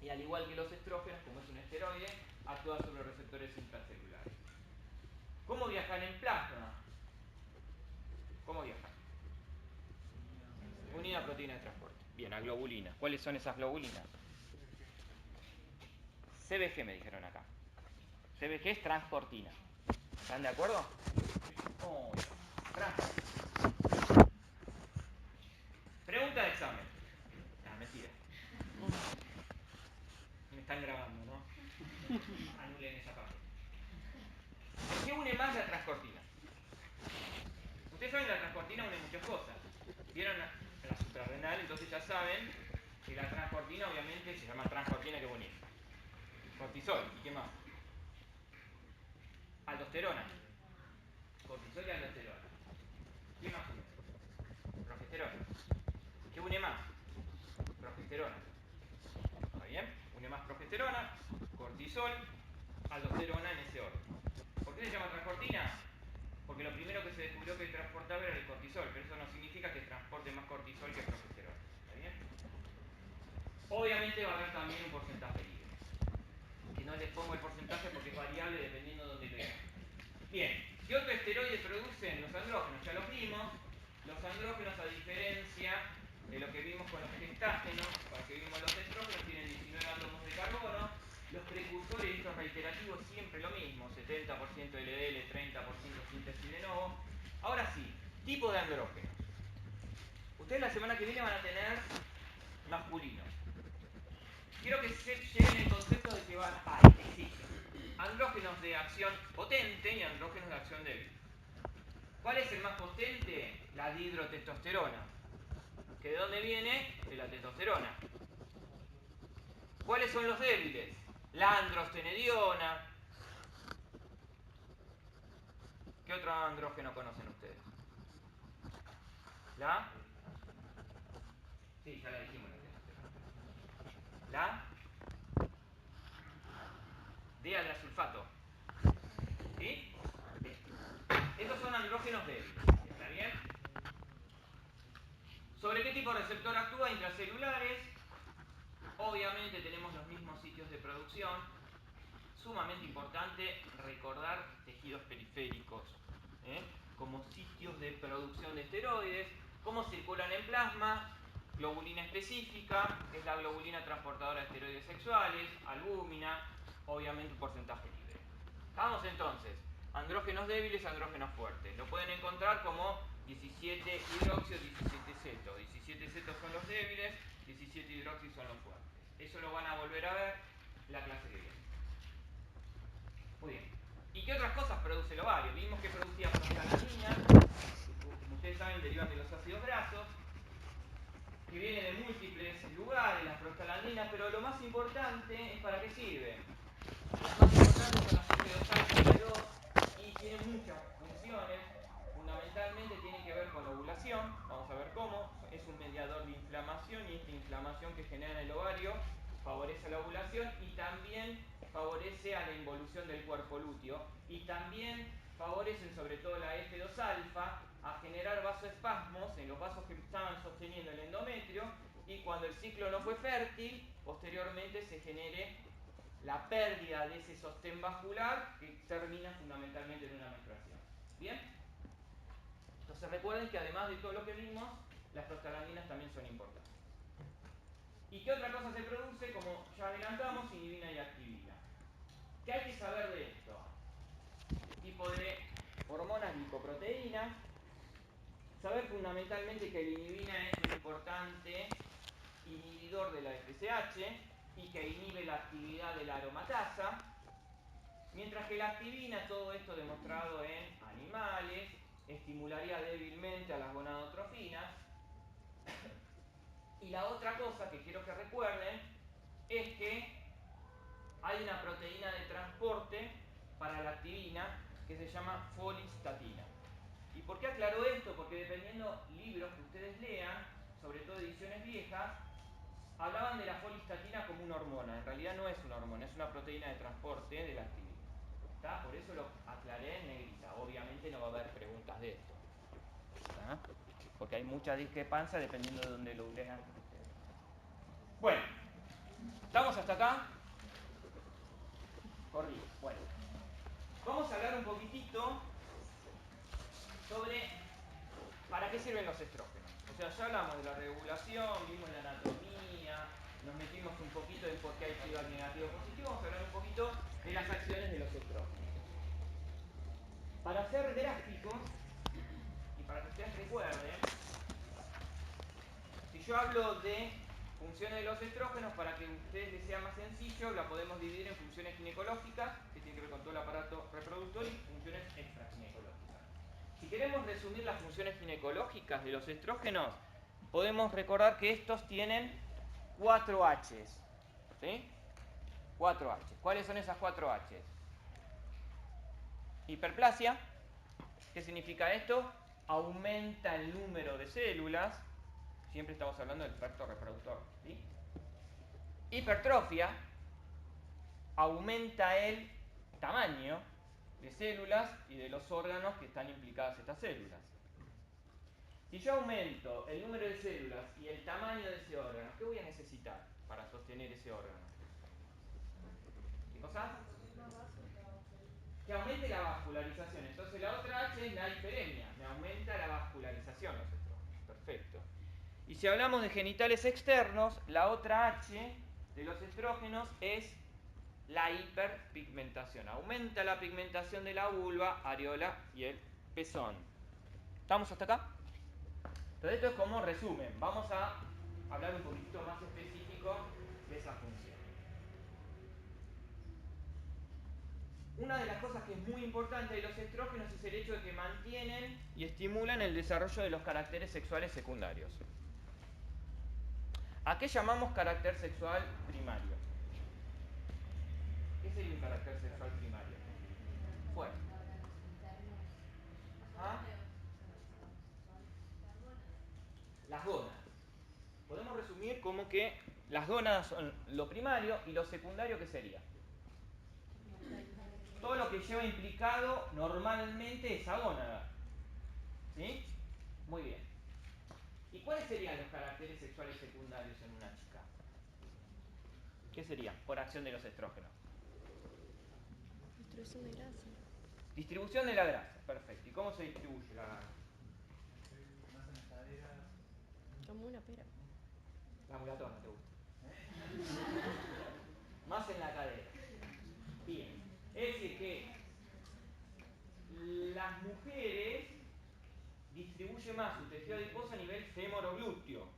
Speaker 1: Y al igual que los estrógenos, como es un esteroide, actúa sobre receptores intracelulares. ¿Cómo viajan en plasma? ¿Cómo viajan? Unida a proteína de transporte. Bien, a globulina. ¿Cuáles son esas globulinas? CBG me dijeron acá. CBG es transportina. ¿Están de acuerdo? Oh, transportina. Pregunta de examen. Ah, mentira. Me están grabando, ¿no? Anulen esa parte. ¿Qué une más la transportina? Ustedes saben que la transportina une muchas cosas. ¿Vieron la suprarrenal? Entonces ya saben que la transportina obviamente se llama transportina, que bonito. Cortisol, ¿y qué más? Aldosterona. Cortisol y aldosterona. ¿Qué más une? Progesterona. ¿Qué une más? Progesterona. ¿Está bien? Une más progesterona, cortisol, aldosterona en ese orden. ¿Por qué se llama transportina? Porque lo primero que se descubrió que transportaba era el cortisol, pero eso no significa que transporte más cortisol que progesterona. ¿Está bien? Obviamente va a haber también un porcentaje libre. Que no les pongo el porcentaje porque es variable dependiendo de dónde lo vean. Bien, ¿qué otro esteroide producen los andrógenos? Ya los vimos. Los andrógenos, a diferencia de lo que vimos con los gestágenos, para que vimos los estrógenos, tienen 19 átomos de carbono. Los precursores, estos reiterativos, siempre lo mismo, 70% LDL, 30% síntesis de novo. Ahora sí, tipo de andrógenos. Ustedes la semana que viene van a tener masculinos. Quiero que se lleven el concepto de que existen andrógenos de acción potente y andrógenos de acción débil. ¿Cuál es el más potente? La dihidrotestosterona. ¿Que de dónde viene? De la testosterona. ¿Cuáles son los débiles? La androstenediona. ¿Qué otro andrógeno conocen ustedes? ¿La? Sí, ya la dijimos. ¿La? Diadrasulfato. ¿Sí? Bien. Estos son andrógenos débiles. ¿Está bien? ¿Sobre qué tipo de receptor actúa? Intracelulares. Obviamente tenemos los mismos sitios de producción. Sumamente importante recordar tejidos periféricos, como sitios de producción de esteroides, cómo circulan en plasma, globulina específica, que es la globulina transportadora de esteroides sexuales, albúmina, obviamente un porcentaje libre. Vamos entonces, andrógenos débiles, andrógenos fuertes. Lo pueden encontrar como 17 hidroxio, 17 ceto. 17 cetos son los débiles, 17 hidroxi son los fuertes. Eso lo van a volver a ver la clase que viene. Muy bien. ¿Y qué otras cosas produce el ovario? Vimos que producía prostaglandina, como ustedes saben derivan de los ácidos grasos, que viene de múltiples lugares, las prostaglandinas, pero lo más importante es para qué sirve. Las más importantes son las ácidos y tienen muchas funciones. Fundamentalmente tienen que ver con la ovulación, vamos a ver cómo, es un mediador de inflamación y esta inflamación que genera en el ovario favorece la ovulación y también favorece a la involución del cuerpo lúteo y también favorecen sobre todo la F2 alfa a generar vasoespasmos en los vasos que estaban sosteniendo el endometrio y cuando el ciclo no fue fértil, posteriormente se genere la pérdida de ese sostén vascular que termina fundamentalmente en una menstruación. ¿Bien? Entonces recuerden que además de todo lo que vimos, las prostaglandinas también son importantes. ¿Y qué otra cosa se produce? Como ya adelantamos, inhibina y activina. ¿Qué hay que saber de esto? El tipo de hormonas lipoproteínas. Saber fundamentalmente que el inhibina es un importante inhibidor de la FSH y que inhibe la actividad de la aromatasa. Mientras que la activina, todo esto demostrado en animales, estimularía débilmente a las gonadotrofinas. Y la otra cosa que quiero que recuerden es que hay una proteína de transporte para la activina que se llama folistatina. ¿Y por qué aclaro esto? Porque dependiendo libros que ustedes lean, sobre todo ediciones viejas, hablaban de la folistatina como una hormona. En realidad no es una hormona, es una proteína de transporte de la activina. ¿Está? Por eso lo aclaré en negrita. Obviamente no va a haber preguntas de esto. ¿Está? Porque hay mucha discrepancia dependiendo de dónde lo lean. Bueno, ¿estamos hasta acá? Corrido. Bueno, vamos a hablar un poquitito sobre para qué sirven los estrógenos. O sea, ya hablamos de la regulación, vimos la anatomía, nos metimos un poquito en por qué hay feedback negativo o positivo, vamos a hablar un poquito de las acciones de los estrógenos. Para ser gráficos, y para que ustedes recuerden, si yo hablo de funciones de los estrógenos, para que a ustedes les sea más sencillo, la podemos dividir en funciones ginecológicas, que tienen que ver con todo el aparato reproductor, y funciones extraginecológicas. Si queremos resumir las funciones ginecológicas de los estrógenos, podemos recordar que estos tienen 4 H's. ¿Sí? 4 H's. ¿Cuáles son esas 4 H's? Hiperplasia. ¿Qué significa esto? Aumenta el número de células. Siempre estamos hablando del tracto reproductor. ¿Sí? Hipertrofia. Aumenta el tamaño de células y de los órganos que están implicadas estas células. Si yo aumento el número de células y el tamaño de ese órgano, ¿qué voy a necesitar para sostener ese órgano? ¿Qué cosa? Que aumente la vascularización. Entonces la otra H es la hiperemia. Me aumenta la vascularización los estrógenos. Perfecto. Y si hablamos de genitales externos, la otra H de los estrógenos es la hiperpigmentación. Aumenta la pigmentación de la vulva, areola y el pezón. ¿Estamos hasta acá? Entonces esto es como resumen. Vamos a hablar un poquito más específico de esa función. Una de las cosas que es muy importante de los estrógenos es el hecho de que mantienen y estimulan el desarrollo de los caracteres sexuales secundarios. ¿A qué llamamos carácter sexual primario? ¿Qué sería un carácter sexual primario? Fuerte. a las gónadas. Podemos resumir como que las gónadas son lo primario y lo secundario, ¿qué sería? Todo lo que lleva implicado normalmente esa gónada. ¿Sí? Muy bien. ¿Y cuáles serían los caracteres sexuales secundarios en una chica? ¿Qué sería? Por acción de los estrógenos.
Speaker 4: Distribución de grasa.
Speaker 1: Distribución de la grasa, perfecto. ¿Y cómo se distribuye la grasa?
Speaker 2: Más en las caderas.
Speaker 4: Como una pera.
Speaker 1: La mulatona, ¿te gusta? Más en la cadera. Bien. Es decir que las mujeres distribuyen más su tejido adiposo a nivel femoroglúteo.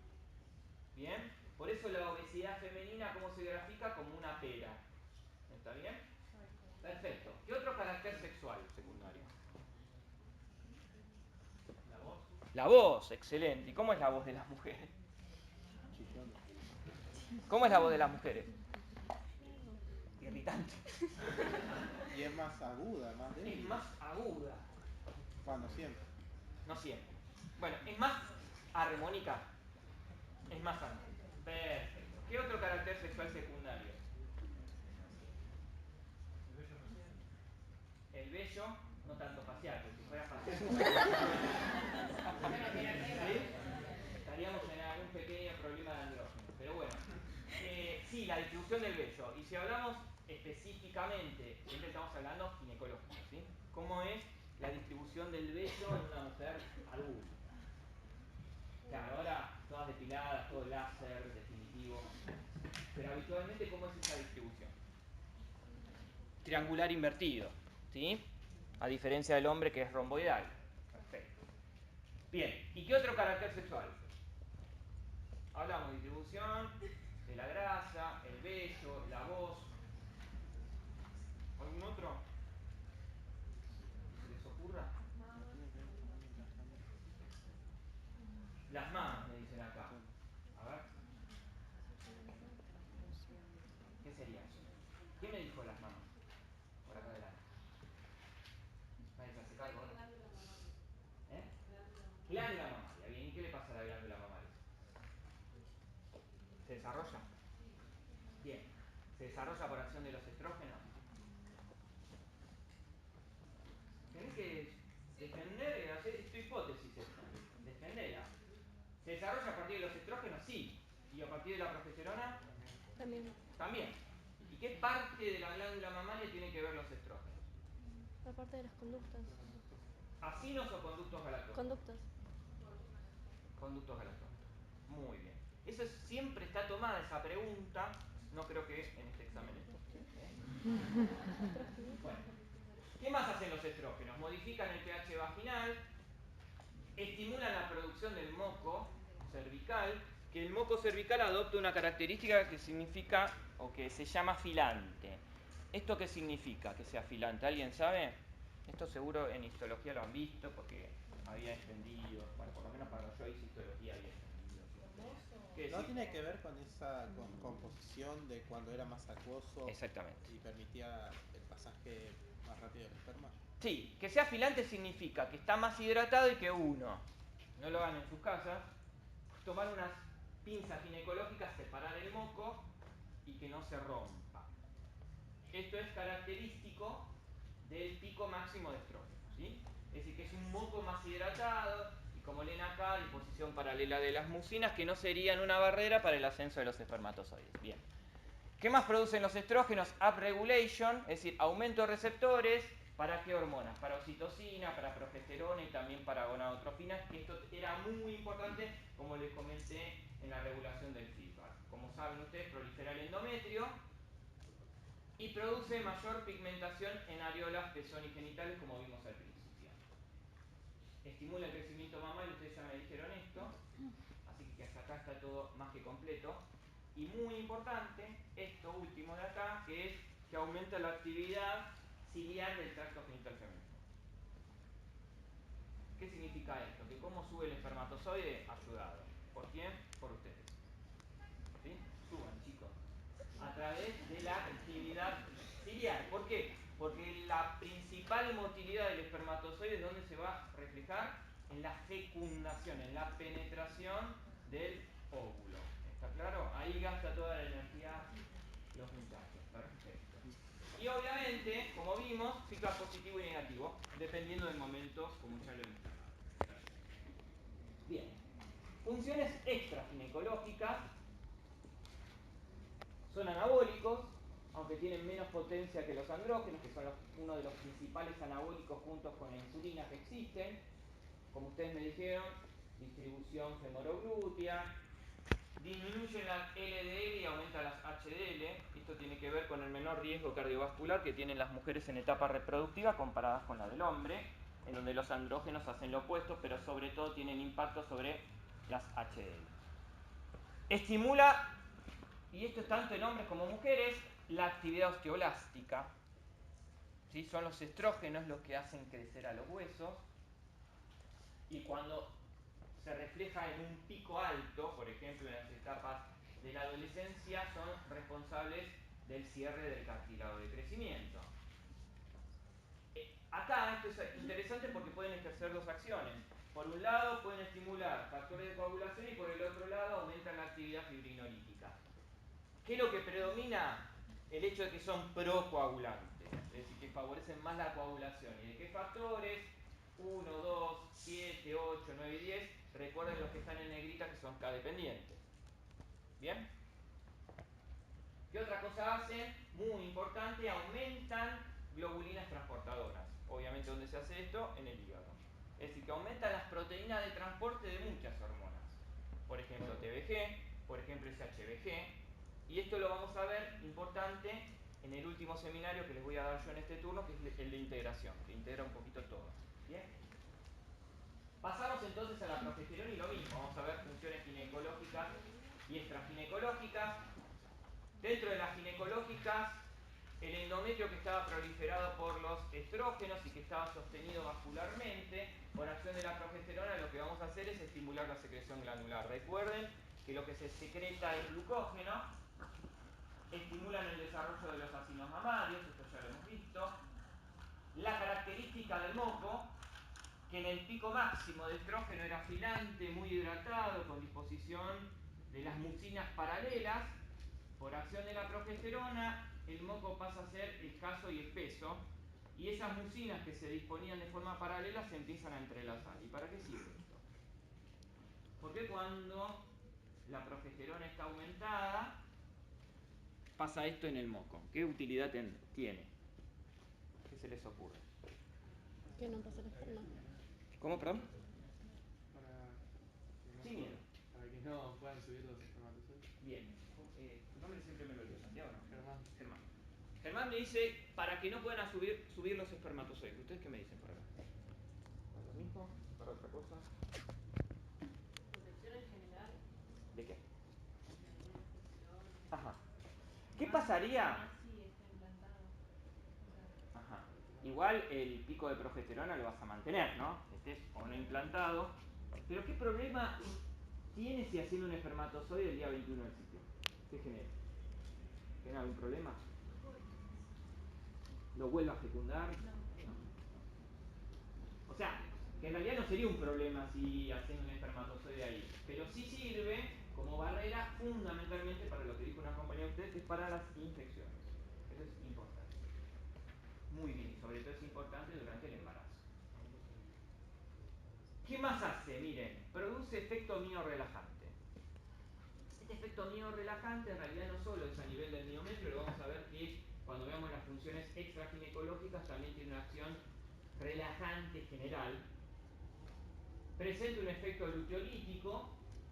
Speaker 1: Bien. Por eso la obesidad femenina, ¿cómo se grafica? Como una pera. ¿Está bien? Perfecto. ¿Qué otro carácter sexual secundario?
Speaker 2: La voz.
Speaker 1: La voz, excelente. ¿Y cómo es la voz de las mujeres?
Speaker 3: Chillona.
Speaker 1: ¿Cómo es la voz de las mujeres? Irritante.
Speaker 3: Y es más aguda, más
Speaker 1: Es
Speaker 3: débil.
Speaker 1: más aguda.
Speaker 3: Bueno, siempre.
Speaker 1: No siempre. Bueno, es más armónica. Es más amplia. Perfecto. ¿Qué otro carácter sexual secundario?
Speaker 2: El vello facial.
Speaker 1: El vello, no tanto facial, porque si fuera facial. ¿Sí? Estaríamos en algún pequeño problema de andrógeno. Pero bueno, sí, la distribución del vello. Y si hablamos específicamente, siempre estamos hablando ginecológico, ¿sí? ¿Cómo es la distribución del vello en una mujer adulta? Claro, ahora todas depiladas, todo láser, definitivo. Pero habitualmente, ¿cómo es esa distribución? Triangular invertido, ¿sí? A diferencia del hombre que es romboidal. Perfecto. Bien, ¿y qué otro carácter sexual? Hablamos de distribución, de la grasa, el vello, la voz. ¿Algún otro? ¿Se les ocurra?
Speaker 3: Tiene que ver con un encajamiento.
Speaker 1: Las mamas, me dicen acá. A ver, ¿qué sería eso? ¿Quién me dijo las mamas? Por acá adelante. Nadie se hace cargo ahora. ¿Eh? Glándula mamaria. Bien, ¿y qué le pasa a la glándula mamaria? ¿Se desarrolla? Bien. ¿Se desarrolla por acción de los estrógenos? Tenés que defender, hacer tu hipótesis esta. Defenderla. ¿Se desarrolla a partir de los estrógenos? Sí. ¿Y a partir de la progesterona?
Speaker 4: También.
Speaker 1: También. ¿Y qué parte de la glándula mamaria tienen que ver los estrógenos?
Speaker 4: La parte de las conductas.
Speaker 1: ¿Acinos o conductos galactógenos?
Speaker 4: Conductas.
Speaker 1: Conductos galactógenos. Muy bien. Eso siempre está tomada esa pregunta. No creo que en este examen esté. Bueno. ¿Qué más hacen los estrógenos? Modifican el pH vaginal, estimulan la producción del moco cervical, que el moco cervical adopta una característica que significa, o que se llama filante. ¿Esto qué significa que sea filante? ¿Alguien sabe? Esto seguro en histología lo han visto porque había extendido, bueno, por lo menos cuando yo hice histología había extendido. ¿Qué
Speaker 3: ¿No
Speaker 1: decir?
Speaker 3: tiene que ver con esa composición de cuando era más acuoso
Speaker 1: Exactamente.
Speaker 3: y permitía el pasaje más rápido del esperma?
Speaker 1: Sí, que sea filante significa que está más hidratado y que uno, no lo hagan en sus casas, tomar unas pinzas ginecológicas, separar el moco y que no se rompa. Esto es característico del pico máximo de estrógeno, ¿sí? Es decir, que es un moco más hidratado y, como leen acá, en posición paralela de las mucinas, que no serían una barrera para el ascenso de los espermatozoides. Bien. ¿Qué más producen los estrógenos? Upregulation, es decir, aumento de receptores. ¿Para qué hormonas? Para oxitocina, para progesterona y también para gonadotrofinas, que esto era muy importante, como les comenté, en la regulación del feedback. Como saben ustedes, prolifera el endometrio y produce mayor pigmentación en areolas, pezón y genitales, como vimos al principio. Estimula el crecimiento mamario, ustedes ya me dijeron esto, así que hasta acá está todo más que completo. Y muy importante, esto último de acá, que es que aumenta la actividad ciliar del tracto genital femenino. ¿Qué significa esto? Que cómo sube el espermatozoide, ayudado. ¿Por quién? Por ustedes. ¿Sí? Suban, chicos. A través de la actividad ciliar. ¿Por qué? Porque la principal motilidad del espermatozoide es donde se va a reflejar reflejar en la fecundación, en la penetración del óvulo. ¿Está claro? Ahí gasta toda la energía los muchachos. Perfecto. Y obviamente, como vimos, ciclo positivo y negativo, dependiendo del momento, como ya lo hemos hablado. Bien. Funciones extraginecológicas son anabólicos, aunque tienen menos potencia que los andrógenos, que son uno de los principales anabólicos juntos con la insulina que existen. Como ustedes me dijeron, distribución femoroglútea, disminuyen la LDL y aumentan las HDL. Esto tiene que ver con el menor riesgo cardiovascular que tienen las mujeres en etapa reproductiva comparadas con la del hombre, en donde los andrógenos hacen lo opuesto, pero sobre todo tienen impacto sobre las HDL. Estimula, y esto es tanto en hombres como mujeres, la actividad osteoblástica. ¿Sí? Son los estrógenos los que hacen crecer a los huesos, y cuando se refleja en un pico alto, por ejemplo en las etapas de la adolescencia, son responsables del cierre del cartílago de crecimiento. Acá esto es interesante porque pueden ejercer dos acciones. Por un lado pueden estimular factores de coagulación y por el otro lado aumentan la actividad fibrinolítica. ¿Qué es lo que predomina? El hecho de que son procoagulantes, es decir, que favorecen más la coagulación. ¿Y de qué factores? 1, 2, 7, 8, 9 y 10. Recuerden los que están en negrita que son K dependientes. ¿Bien? ¿Qué otra cosa hacen? Muy importante, aumentan globulinas transportadoras. Obviamente, ¿dónde se hace esto? En el hígado. Es decir, que aumentan las proteínas de transporte de muchas hormonas. Por ejemplo, TBG, por ejemplo, SHBG. Y esto lo vamos a ver, importante, en el último seminario que les voy a dar yo en este turno, que es el de integración, que integra un poquito todo. ¿Bien? Pasamos entonces a la progesterona y lo mismo. Vamos a ver funciones ginecológicas y extraginecológicas. Dentro de las ginecológicas, el endometrio que estaba proliferado por los estrógenos y que estaba sostenido vascularmente, por acción de la progesterona, lo que vamos a hacer es estimular la secreción glandular. Recuerden que lo que se secreta es glucógeno, estimulan el desarrollo de los ácidos mamarios, esto ya lo hemos visto. La característica del moco, que en el pico máximo de estrógeno era filante, muy hidratado, con disposición de las mucinas paralelas. Por acción de la progesterona, el moco pasa a ser escaso y espeso, y esas mucinas que se disponían de forma paralela se empiezan a entrelazar. ¿Y para qué sirve esto? Porque cuando la progesterona está aumentada, pasa esto en el moco. ¿Qué utilidad tiene? ¿Qué se les ocurre?
Speaker 4: Que no pasa el esperma.
Speaker 1: ¿Cómo, perdón?
Speaker 2: Para que no,
Speaker 1: Sin miedo.
Speaker 2: para que no puedan subir los espermatozoides.
Speaker 1: Bien. Tu nombre siempre me lo olvido, ¿Santiago o no?
Speaker 2: Germán.
Speaker 1: Germán. Germán me dice, para que no puedan subir los espermatozoides. ¿Ustedes qué me dicen por acá? ¿Para lo mismo? ¿Para otra cosa?
Speaker 5: Protección en general,
Speaker 1: ¿De qué?
Speaker 5: de alguna infección.
Speaker 1: Ajá. ¿Qué pasaría?
Speaker 5: Más si está implantado.
Speaker 1: Ajá. Igual el pico de progesterona lo vas a mantener, ¿no? Estés o no implantado. Pero ¿qué problema tiene si haciendo un espermatozoide el día 21 del ciclo? ¿Qué genera? ¿Tiene algún problema? ¿Lo vuelve a fecundar? No. O sea, que en realidad no sería un problema si haciendo un espermatozoide ahí, pero sí sirve como barrera fundamentalmente para lo que dijo una compañera de ustedes, que es para las infecciones. Eso es importante. Muy bien, y sobre todo es importante durante el embarazo. ¿Qué más hace? Miren, produce efecto miorrelajante. Este efecto miorrelajante en realidad no solo es a nivel del miometrio, lo vamos a ver que cuando veamos las funciones extraginecológicas también tiene una acción relajante general. Presenta un efecto luteolítico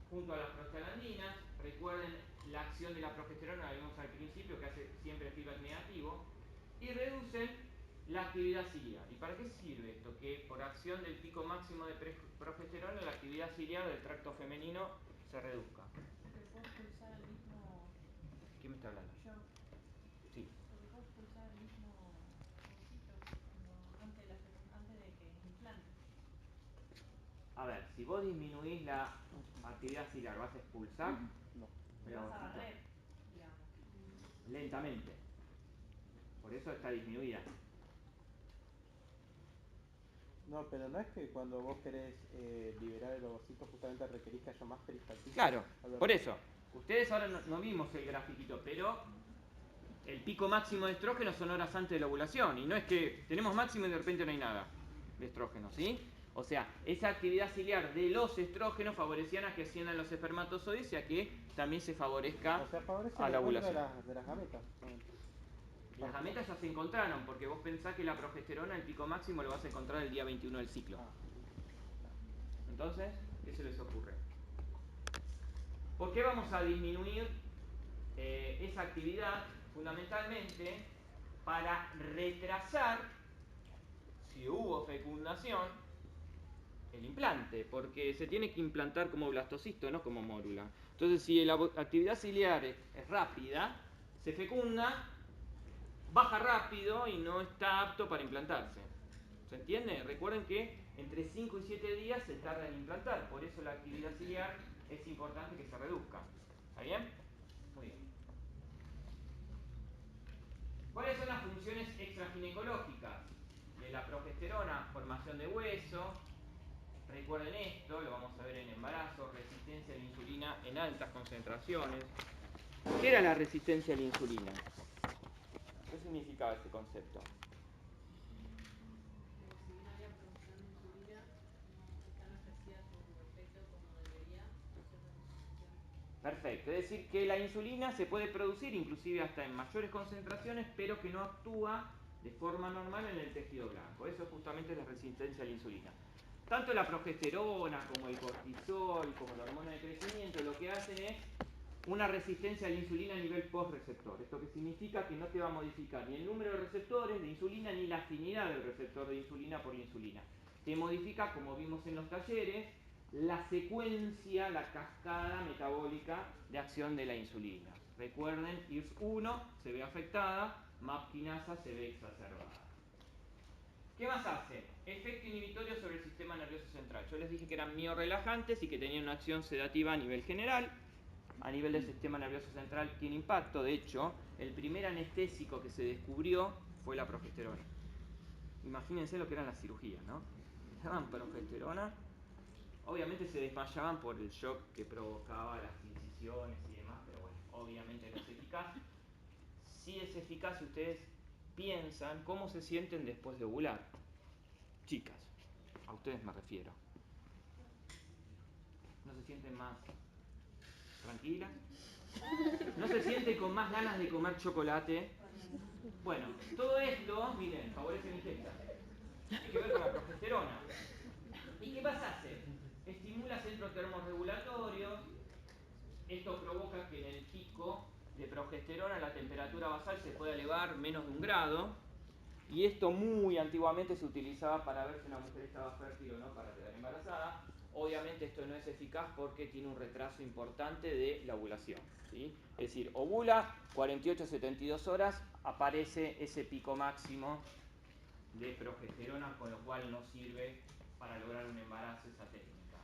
Speaker 1: junto a las prostaglandinas. Recuerden la acción de la progesterona, la vimos al principio, que hace siempre feedback negativo. Y reducen la actividad ciliar. ¿Y para qué sirve esto? Que por acción del pico máximo de progesterona, la actividad ciliar del tracto femenino se reduzca.
Speaker 5: Porque puedo expulsar al mismo.
Speaker 1: ¿Quién me está hablando?
Speaker 5: Yo.
Speaker 1: Sí.
Speaker 5: Porque puedo expulsar al mismo ovocito antes de que implante.
Speaker 1: A ver, si vos disminuís la actividad ciliar, ¿vas a expulsar?
Speaker 3: No.
Speaker 5: Lo vas a barrer, digamos.
Speaker 1: Lentamente. Por eso está disminuida.
Speaker 3: No, pero no es que cuando vos querés liberar el ovocito justamente requerís que haya más peristaltismo.
Speaker 1: Claro, por eso. Ustedes ahora no vimos el grafiquito, pero el pico máximo de estrógeno son horas antes de la ovulación. Y no es que tenemos máximo y de repente no hay nada de estrógeno, ¿sí? O sea, esa actividad ciliar de los estrógenos favorecían a que asciendan los espermatozoides y a que también se favorezca
Speaker 3: O sea, favorece
Speaker 1: a
Speaker 3: el
Speaker 1: la
Speaker 3: encuentro
Speaker 1: ovulación.
Speaker 3: de las gametas.
Speaker 1: Las gametas ya se encontraron, porque vos pensás que la progesterona, el pico máximo, lo vas a encontrar el día 21 del ciclo. Entonces, ¿qué se les ocurre? ¿Por qué vamos a disminuir esa actividad? Fundamentalmente para retrasar, si hubo fecundación, el implante, porque se tiene que implantar como blastocisto, no como mórula. Entonces, si la actividad ciliar es rápida, se fecunda, baja rápido y no está apto para implantarse. ¿Se entiende? Recuerden que entre 5 y 7 días se tarda en implantar, por eso la actividad ciliar es importante que se reduzca. ¿Está bien? Muy bien. ¿Cuáles son las funciones extraginecológicas de la progesterona? Formación de hueso. Recuerden esto, lo vamos a ver en embarazo, resistencia a la insulina en altas concentraciones. ¿Qué era la resistencia a la insulina? ¿Qué significaba este concepto?
Speaker 5: Si bien había producción de insulina, esta no ejercía su efecto como debería hacer la disminución.
Speaker 1: Perfecto, es decir que la insulina se puede producir inclusive hasta en mayores concentraciones, pero que no actúa de forma normal en el tejido blanco. Eso justamente es la resistencia a la insulina. Tanto la progesterona como el cortisol, como la hormona de crecimiento, lo que hacen es una resistencia a la insulina a nivel postreceptor. Esto que significa que no te va a modificar ni el número de receptores de insulina ni la afinidad del receptor de insulina por insulina. Te modifica, como vimos en los talleres, la secuencia, la cascada metabólica de acción de la insulina. Recuerden, IRS1 se ve afectada, MAP quinasa se ve exacerbada. ¿Qué más hace? Efecto inhibitorio sobre el sistema nervioso central. Yo les dije que eran miorelajantes y que tenían una acción sedativa a nivel general. A nivel del sistema nervioso central tiene impacto. De hecho, el primer anestésico que se descubrió fue la progesterona. Imagínense lo que eran las cirugías, ¿no? Le daban progesterona. Obviamente se desmayaban por el shock que provocaba las incisiones y demás, pero bueno, obviamente no es eficaz. Sí es eficaz si ustedes piensan cómo se sienten después de ovular. Chicas, a ustedes me refiero. ¿No se sienten más tranquilas? ¿No se sienten con más ganas de comer chocolate? Bueno, todo esto, miren, favorece mi ingesta. Tiene que ver con la progesterona. ¿Y qué pasa? Estimula centros termorregulatorios. Esto provoca que en el pico de progesterona la temperatura basal se pueda elevar menos de 1 grado. Y esto muy antiguamente se utilizaba para ver si una mujer estaba fértil o no para quedar embarazada. Obviamente esto no es eficaz porque tiene un retraso importante de la ovulación, ¿sí? Es decir, ovula, 48-72 horas, aparece ese pico máximo de progesterona, con lo cual no sirve para lograr un embarazo esa técnica.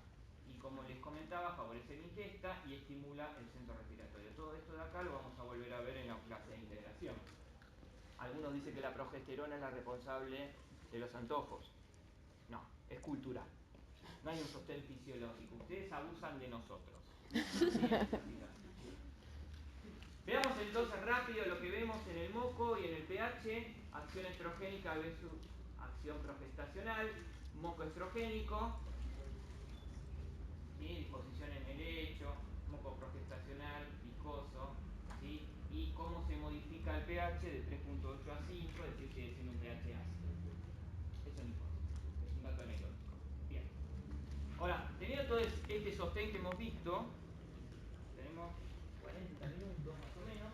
Speaker 1: Y como les comentaba, favorece la ingesta y estimula el centro respiratorio. Todo esto de acá lo vamos a volver a ver en la clase de integración. Algunos dicen que la progesterona es la responsable de los antojos. No, es cultural. No hay un sostén fisiológico. Ustedes abusan de nosotros. Veamos entonces rápido lo que vemos en el moco y en el pH. Acción estrogénica versus acción progestacional. Moco estrogénico. ¿Sí? Disposición en el lecho. Moco progestacional, viscoso. ¿Sí? Y cómo se modifica el pH de 3.8 a 5, es decir, que tiene un pH ácido. Eso no importa. Es un dato anecdótico. Bien. Ahora, teniendo todo este sostén que hemos visto, tenemos 40 minutos más o menos,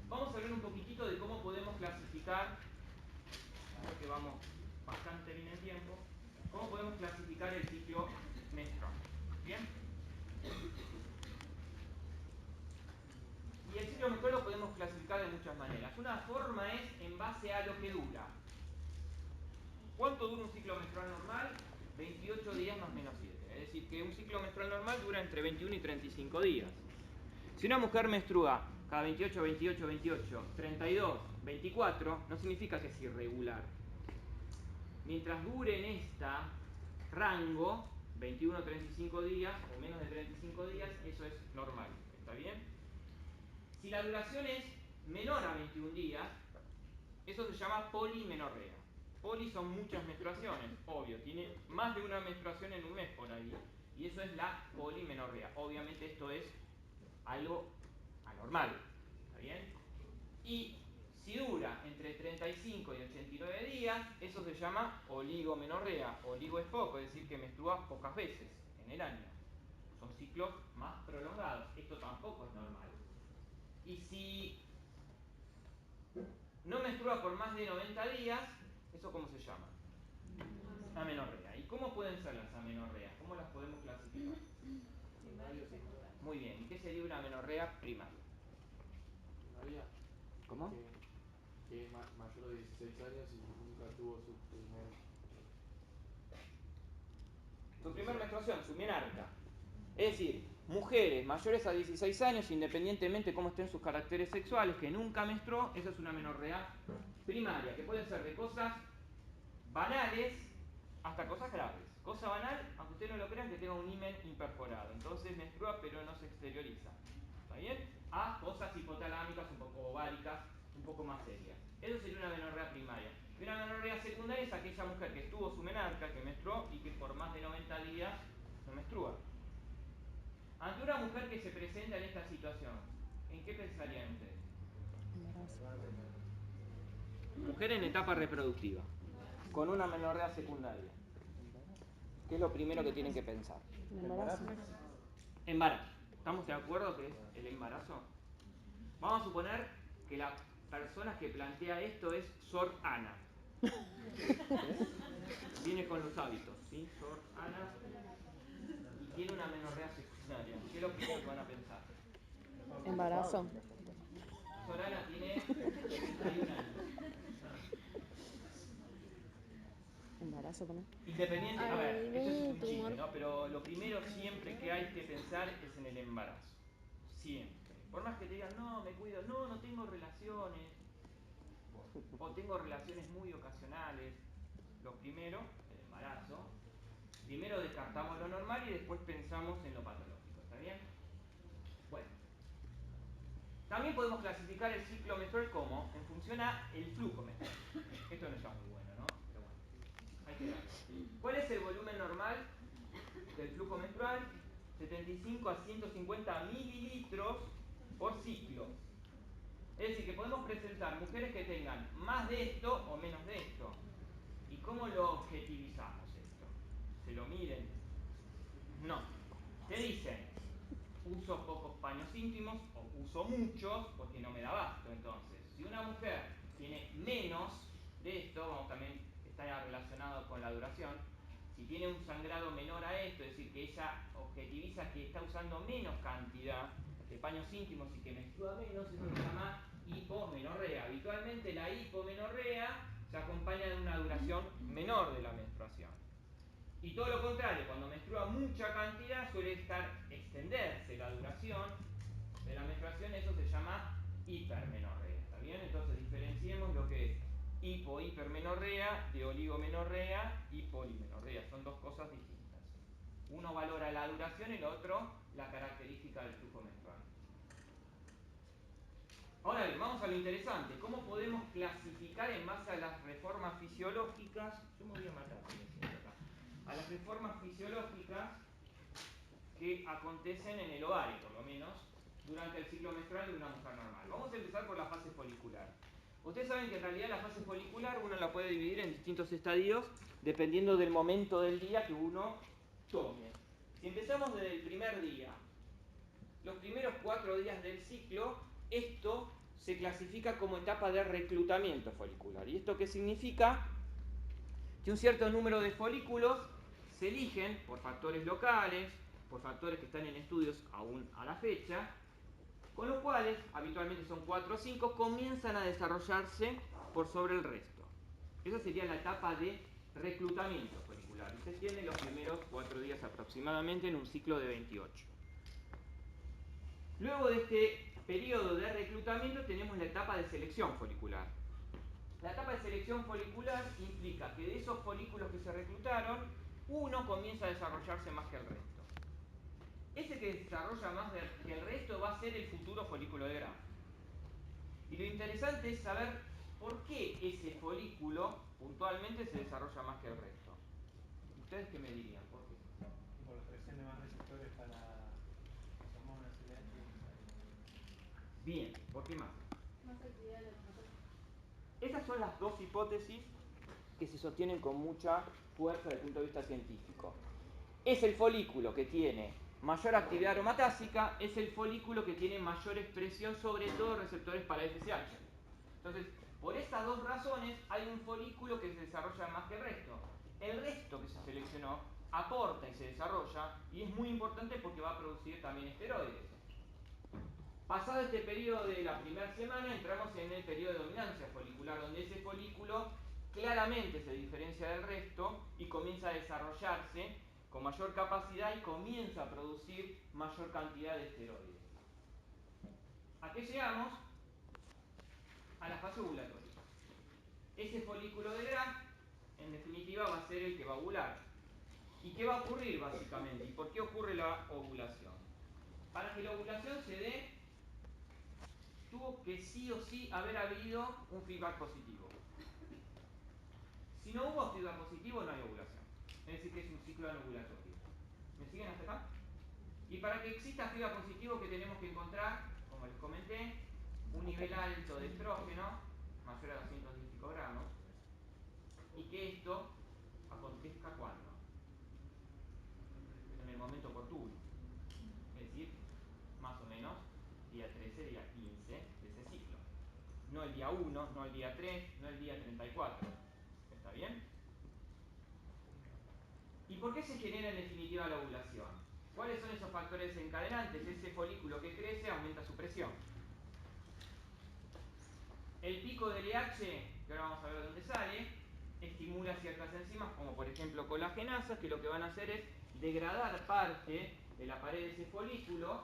Speaker 1: vamos a hablar un poquitito de cómo podemos clasificar, creo que vamos bastante bien en tiempo, cómo podemos clasificar el ciclo menstrual. ¿Bien? Y el ciclo menstrual lo podemos clasificar de muchas maneras. Una forma es en base a lo que dura. ¿Cuánto dura un ciclo menstrual normal? 28 días más menos 7. Es decir, que un ciclo menstrual normal dura entre 21 y 35 días. Si una mujer menstrua cada 28, 32, 24, no significa que es irregular. mientras dure en esta rango, 21 a 35 días o menos de 35 días, eso es normal. ¿Está bien? Si la duración es menor a 21 días, eso se llama polimenorrea. Poli son muchas menstruaciones, obvio, tiene más de una menstruación en un mes por ahí, y eso es la polimenorrea. Obviamente esto es algo anormal, ¿está bien? Y si dura entre 35 y 89 días, eso se llama oligomenorrea. Oligo es poco, es decir, que menstrua pocas veces en el año. Son ciclos más prolongados. Esto tampoco es normal. Y si no menstrua por más de 90 días, ¿eso cómo se llama? Amenorrea. ¿Y cómo pueden ser las amenorreas? ¿Cómo las podemos clasificar? Muy bien. ¿Y qué sería una amenorrea primaria?
Speaker 2: María,
Speaker 1: ¿Cómo?
Speaker 2: que es mayor de 16 años y nunca tuvo su
Speaker 1: Su menstruación, su menarca. Es decir, mujeres mayores a 16 años, independientemente de cómo estén sus caracteres sexuales, que nunca menstruó, esa es una amenorrea primaria, que pueden ser de cosas banales hasta cosas graves. Cosa banal, aunque ustedes no lo crean, que tenga un himen imperforado. Entonces menstrua pero no se exterioriza. ¿Está bien? A cosas hipotalámicas, un poco ováricas, un poco más serias. Eso sería una amenorrea primaria. Y una amenorrea secundaria es aquella mujer que estuvo su menarca, que menstruó y que por más de 90 días no menstrua. Ante una mujer que se presenta en esta situación, ¿en qué pensarían ustedes? Mujer en etapa reproductiva, con una amenorrea secundaria. ¿Qué es lo primero que tienen que pensar?
Speaker 4: Embarazo.
Speaker 1: Embarazo. ¿Estamos de acuerdo que es el embarazo? Vamos a suponer que la persona que plantea esto es Sor Ana. Viene con los hábitos, ¿sí? Sor Ana. Y tiene una amenorrea secundaria. ¿Qué es lo primero que van a pensar?
Speaker 4: Embarazo.
Speaker 1: Sor Ana tiene 31 años.
Speaker 4: Embarazo también.
Speaker 1: Independiente, a ver, esto es un chiste,
Speaker 4: tumor.
Speaker 1: ¿no? Pero lo primero siempre que hay que pensar es en el embarazo. Siempre. Por más que te digan, no, me cuido, no, no tengo relaciones, o tengo relaciones muy ocasionales. Lo primero, el embarazo. Primero descartamos lo normal y después pensamos en lo patológico, ¿está bien? Bueno. También podemos clasificar el ciclo menstrual como en función a el flujo menstrual. Esto no está muy bueno, ¿no? Pero bueno, hay que darlo. ¿Cuál es el volumen normal del flujo menstrual? 75 a 150 mililitros por ciclo. Es decir, que podemos presentar mujeres que tengan más de esto o menos de esto. ¿Y cómo lo objetivizamos esto? ¿Se lo miden? No. Te dicen, uso pocos paños íntimos o uso muchos porque no me da abasto. Entonces, si una mujer tiene menos de esto, vamos, también está relacionado con la duración, si tiene un sangrado menor a esto, es decir, que ella objetiviza que está usando menos cantidad de paños íntimos y que menstrua menos, eso se llama hipomenorrea. Habitualmente la hipomenorrea se acompaña de una duración menor de la menstruación. Y todo lo contrario, cuando menstrua mucha cantidad suele extenderse la duración de la menstruación, eso se llama hipermenorrea. ¿Está bien? Entonces diferenciemos lo que es hipermenorrea de oligomenorrea y polimenorrea. Son dos cosas distintas. Uno valora la duración y el otro la característica del flujo menstrual. Ahora bien, vamos a lo interesante. ¿Cómo podemos clasificar en base a las reformas fisiológicas? Yo me voy a matar acá. A las reformas fisiológicas que acontecen en el ovario, por lo menos, durante el ciclo menstrual de una mujer normal. Vamos a empezar por la fase folicular. Ustedes saben que en realidad la fase folicular uno la puede dividir en distintos estadios dependiendo del momento del día que uno tome. Si empezamos desde el primer día, los primeros 4 días del ciclo, esto se clasifica como etapa de reclutamiento folicular. ¿Y esto qué significa? Que un cierto número de folículos se eligen por factores locales, por factores que están en estudios aún a la fecha, con los cuales, habitualmente son 4 o 5, comienzan a desarrollarse por sobre el resto. Esa sería la etapa de reclutamiento folicular. Y se tiene los primeros 4 días aproximadamente en un ciclo de 28. Luego de este periodo de reclutamiento tenemos la etapa de selección folicular. La etapa de selección folicular implica que de esos folículos que se reclutaron, uno comienza a desarrollarse más que el resto. Ese que desarrolla más que el resto va a ser el futuro folículo de Gram. Y lo interesante es saber por qué ese folículo puntualmente se desarrolla más que el resto. ¿Ustedes qué me dirían? ¿Por qué?
Speaker 2: Por la presión de más receptores para las hormonas LH.
Speaker 1: Bien, ¿por qué más?
Speaker 5: Más actividad de los motores.
Speaker 1: Esas son las dos hipótesis que se sostienen con mucha fuerza desde el punto de vista científico. Es el folículo que tiene mayor actividad aromatásica, es el folículo que tiene mayor expresión, sobre todo receptores para FSH. Entonces, por estas dos razones hay un folículo que se desarrolla más que el resto. El resto que se seleccionó aporta y se desarrolla, y es muy importante porque va a producir también esteroides. Pasado este periodo de la primera semana, entramos en el periodo de dominancia folicular, donde ese folículo claramente se diferencia del resto y comienza a desarrollarse con mayor capacidad y comienza a producir mayor cantidad de esteroides. ¿A qué llegamos? A la fase ovulatoria. Ese folículo de Gram, en definitiva, va a ser el que va a ovular. ¿Y qué va a ocurrir básicamente? ¿Y por qué ocurre la ovulación? Para que la ovulación se dé, tuvo que sí o sí haber habido un feedback positivo. Si no hubo feedback positivo, no hay ovulación. Es decir, que es un ciclo anovulatorio. ¿Me siguen hasta acá? Y para que exista feedback positivo, ¿qué tenemos que encontrar? Como les comenté, un nivel alto de estrógeno, mayor a 210 picogramos, y que esto acontezca cuando? En el momento oportuno. Es decir, más o menos día 13, día 15 de ese ciclo. No el día 1, no el día 3, no el día 34. ¿Está bien? ¿Y por qué se genera en definitiva la ovulación? ¿Cuáles son esos factores desencadenantes? Ese folículo que crece aumenta su presión. El pico del LH, que ahora vamos a ver dónde sale, estimula ciertas enzimas, como por ejemplo colagenasas, que lo que van a hacer es degradar parte de la pared de ese folículo.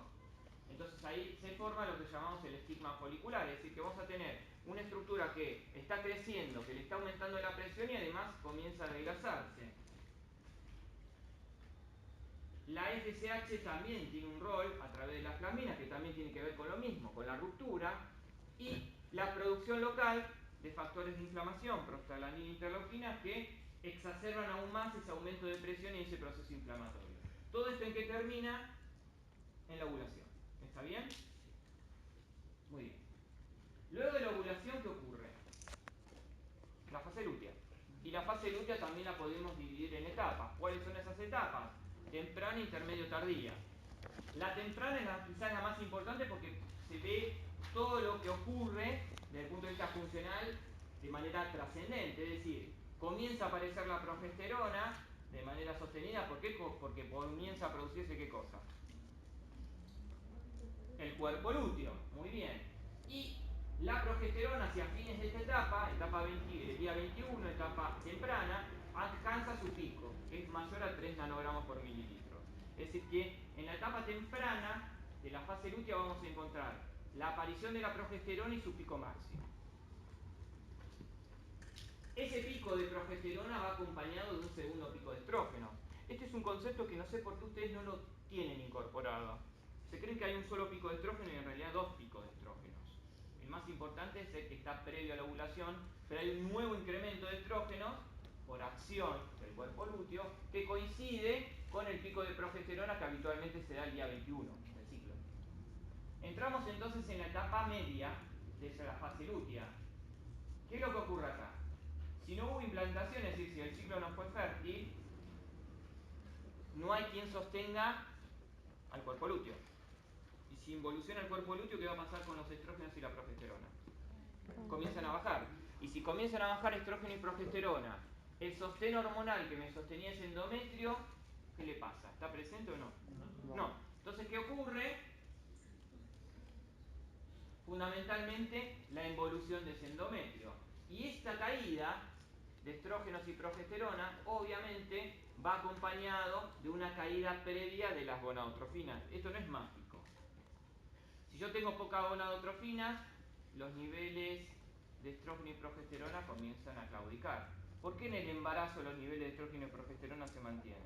Speaker 1: Entonces ahí se forma lo que llamamos el estigma folicular, es decir, que vamos a tener una estructura que está creciendo, que le está aumentando la presión y además comienza a adelgazarse. La FSH también tiene un rol a través de las flaminas, que también tiene que ver con lo mismo, con la ruptura, y la producción local de factores de inflamación, prostaglandina e interleuquina, que exacerban aún más ese aumento de presión y ese proceso inflamatorio. ¿Todo esto en qué termina? En la ovulación. ¿Está bien? Muy bien. Luego de la ovulación, ¿qué ocurre? La fase lútea. Y la fase lútea también la podemos dividir en etapas. ¿Cuáles son esas etapas? Temprana, intermedio, tardía. La temprana es quizás la más importante porque se ve todo lo que ocurre desde el punto de vista funcional de manera trascendente. Es decir, comienza a aparecer la progesterona de manera sostenida. ¿Por qué? Porque comienza a producirse ¿qué cosa? El cuerpo lúteo. Muy bien. Y la progesterona hacia fines de esta etapa, día 21, etapa temprana, alcanza su pico, que es mayor a 3 nanogramos por mililitro. Es decir que en la etapa temprana de la fase lútea vamos a encontrar la aparición de la progesterona y su pico máximo. Ese pico de progesterona va acompañado de un segundo pico de estrógeno. Este es un concepto que no sé por qué ustedes no lo tienen incorporado. Se creen que hay un solo pico de estrógeno y en realidad dos picos de estrógenos. El más importante es el que está previo a la ovulación, pero hay un nuevo incremento de estrógenos por acción del cuerpo lúteo que coincide con el pico de progesterona que habitualmente se da el día 21 del ciclo. Entramos entonces en la etapa media de la fase lútea. ¿Qué es lo que ocurre acá? Si no hubo implantación, es decir, si el ciclo no fue fértil, no hay quien sostenga al cuerpo lúteo. Y si involuciona el cuerpo lúteo, ¿qué va a pasar con los estrógenos y la progesterona? Comienzan a bajar. Y si comienzan a bajar estrógeno y progesterona, el sostén hormonal que me sostenía ese endometrio, ¿qué le pasa? ¿Está presente o no? No. Entonces, ¿qué ocurre? Fundamentalmente, la involución de ese endometrio. Y esta caída de estrógenos y progesterona, obviamente, va acompañado de una caída previa de las gonadotrofinas. Esto no es mágico. Si yo tengo pocas gonadotrofinas, los niveles de estrógeno y progesterona comienzan a claudicar. ¿Por qué en el embarazo los niveles de estrógeno y progesterona se mantienen?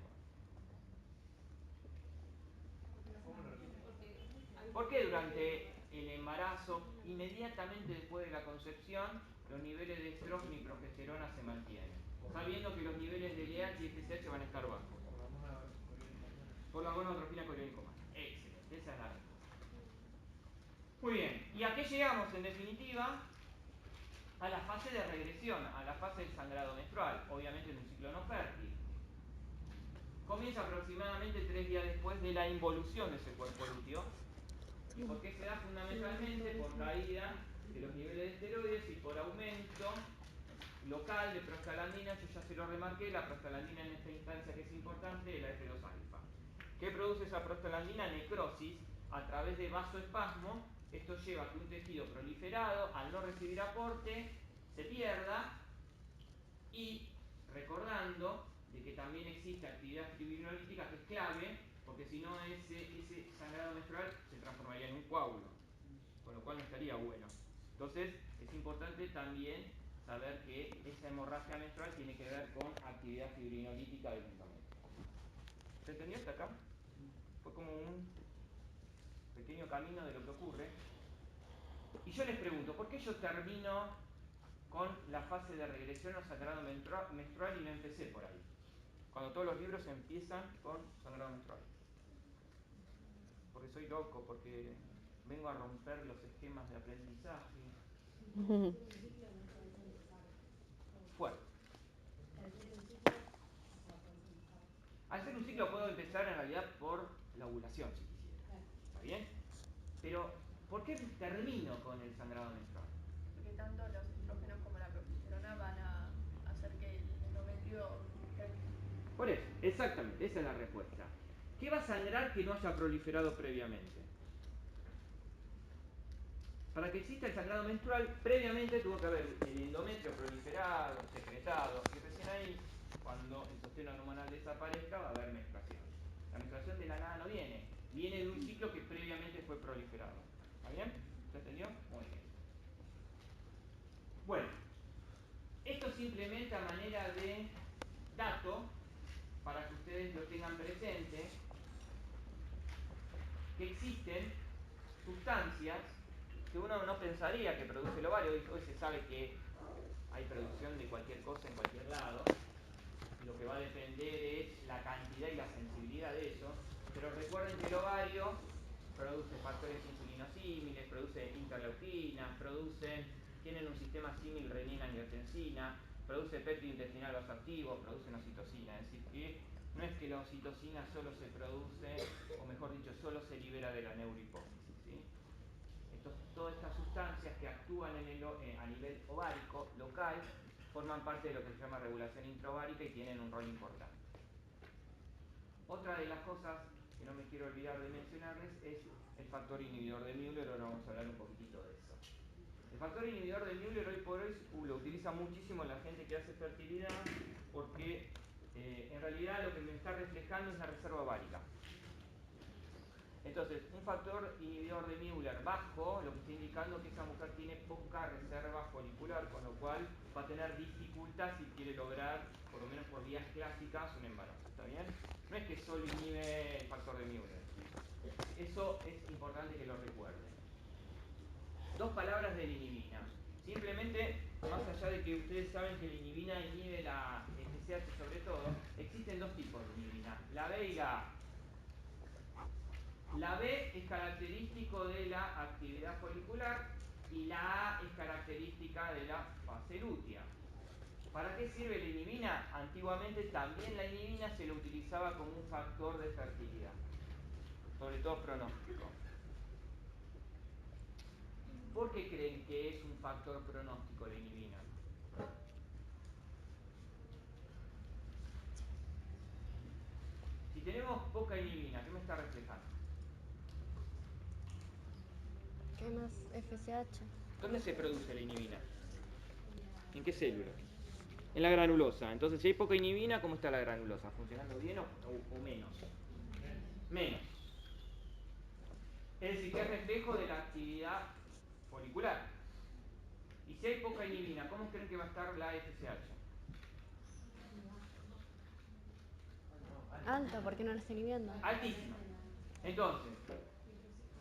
Speaker 1: ¿Por qué durante el embarazo, inmediatamente después de la concepción, los niveles de estrógeno y progesterona se mantienen? Sabiendo que los niveles de LH y FSH van a estar bajos. Por la gonadotropina coriónico más. Excelente, esa es la respuesta. Muy bien, ¿y a qué llegamos en definitiva? A la fase de regresión, a la fase del sangrado menstrual, obviamente en un ciclo no fértil. Comienza aproximadamente 3 días después de la involución de ese cuerpo lúteo. ¿Y por qué se da? Fundamentalmente por caída de los niveles de esteroides y por aumento local de prostaglandina. Yo ya se lo remarqué, la prostaglandina en esta instancia que es importante, la F2 alfa. ¿Qué produce esa prostaglandina? Necrosis a través de vasoespasmo. Esto lleva a que un tejido proliferado, al no recibir aporte, se pierda, y recordando de que también existe actividad fibrinolítica que es clave, porque si no ese sangrado menstrual se transformaría en un coágulo, con lo cual no estaría bueno. Entonces es importante también saber que esa hemorragia menstrual tiene que ver con actividad fibrinolítica del endometrio. ¿Se entendió hasta acá? Fue como un pequeño camino de lo que ocurre. Y yo les pregunto, ¿por qué yo termino con la fase de regresión al sangrado menstrual y no empecé por ahí? Cuando todos los libros empiezan con sangrado menstrual. Porque soy loco, porque vengo a romper los esquemas de aprendizaje. Fuerte. Al ser un ciclo puedo empezar en realidad por la ovulación, si quisiera. ¿Está bien? Pero, ¿por qué termino con el sangrado menstrual?
Speaker 6: Porque tanto los estrógenos como la progesterona van a hacer que el endometrio crezca.
Speaker 1: Por eso, exactamente, esa es la respuesta. ¿Qué va a sangrar que no haya proliferado previamente? Para que exista el sangrado menstrual, previamente tuvo que haber el endometrio proliferado, secretado, y recién ahí, cuando el sostén hormonal desaparezca, va a haber menstruación. La menstruación de la nada no viene, viene de un ciclo que previamente fue proliferado. ¿Está bien? ¿Se entendió? Muy bien. Bueno, esto simplemente a manera de dato, para que ustedes lo tengan presente, que existen sustancias que uno no pensaría que produce el ovario. Hoy se sabe que hay producción de cualquier cosa en cualquier lado, y lo que va a depender es la cantidad y la sensibilidad de eso. Pero recuerden que el ovario produce factores insulinosímiles, produce interleuquinas, tienen un sistema símil renina-angiotensina, produce péptido intestinal vasoactivo, produce ocitocina. Es decir, que no es que la oxitocina solo se produce, o mejor dicho, solo se libera de la neurohipófisis, ¿sí? Todas estas sustancias que actúan a nivel ovárico local forman parte de lo que se llama regulación intraovárica y tienen un rol importante. Otra de las cosas que no me quiero olvidar de mencionarles es el factor inhibidor de Müller. Ahora vamos a hablar un poquitito de eso. El factor inhibidor de Müller hoy por hoy lo utiliza muchísimo la gente que hace fertilidad, porque en realidad lo que me está reflejando es la reserva ovárica. Entonces, un factor inhibidor de Müller bajo, lo que está indicando que esa mujer tiene poca reserva folicular, con lo cual va a tener dificultad si quiere lograr, por lo menos por vías clásicas, un embarazo. ¿Está bien? No es que solo inhibe el factor de Müller. Eso es importante que lo recuerden. Dos palabras de la inhibina. Simplemente, más allá de que ustedes saben que la inhibina inhibe la FSH sobre todo, existen dos tipos de inhibina, la B y la A. La B es característico de la actividad folicular y la A es característica de la fase lútea. ¿Para qué sirve la inhibina? Antiguamente también la inhibina se la utilizaba como un factor de fertilidad, sobre todo pronóstico. ¿Por qué creen que es un factor pronóstico la inhibina? Si tenemos poca inhibina, ¿qué me está reflejando?
Speaker 4: ¿Qué más? FSH.
Speaker 1: ¿Dónde se produce la inhibina? ¿En qué célula? En la granulosa. Entonces, si hay poca inhibina, ¿cómo está la granulosa? ¿Funcionando bien o menos? Menos. Es decir, que es reflejo de la actividad folicular. Y si hay poca inhibina, ¿cómo creen que va a estar la FSH?
Speaker 4: Alto, porque no lo estoy viendo.
Speaker 1: Altísima. Entonces,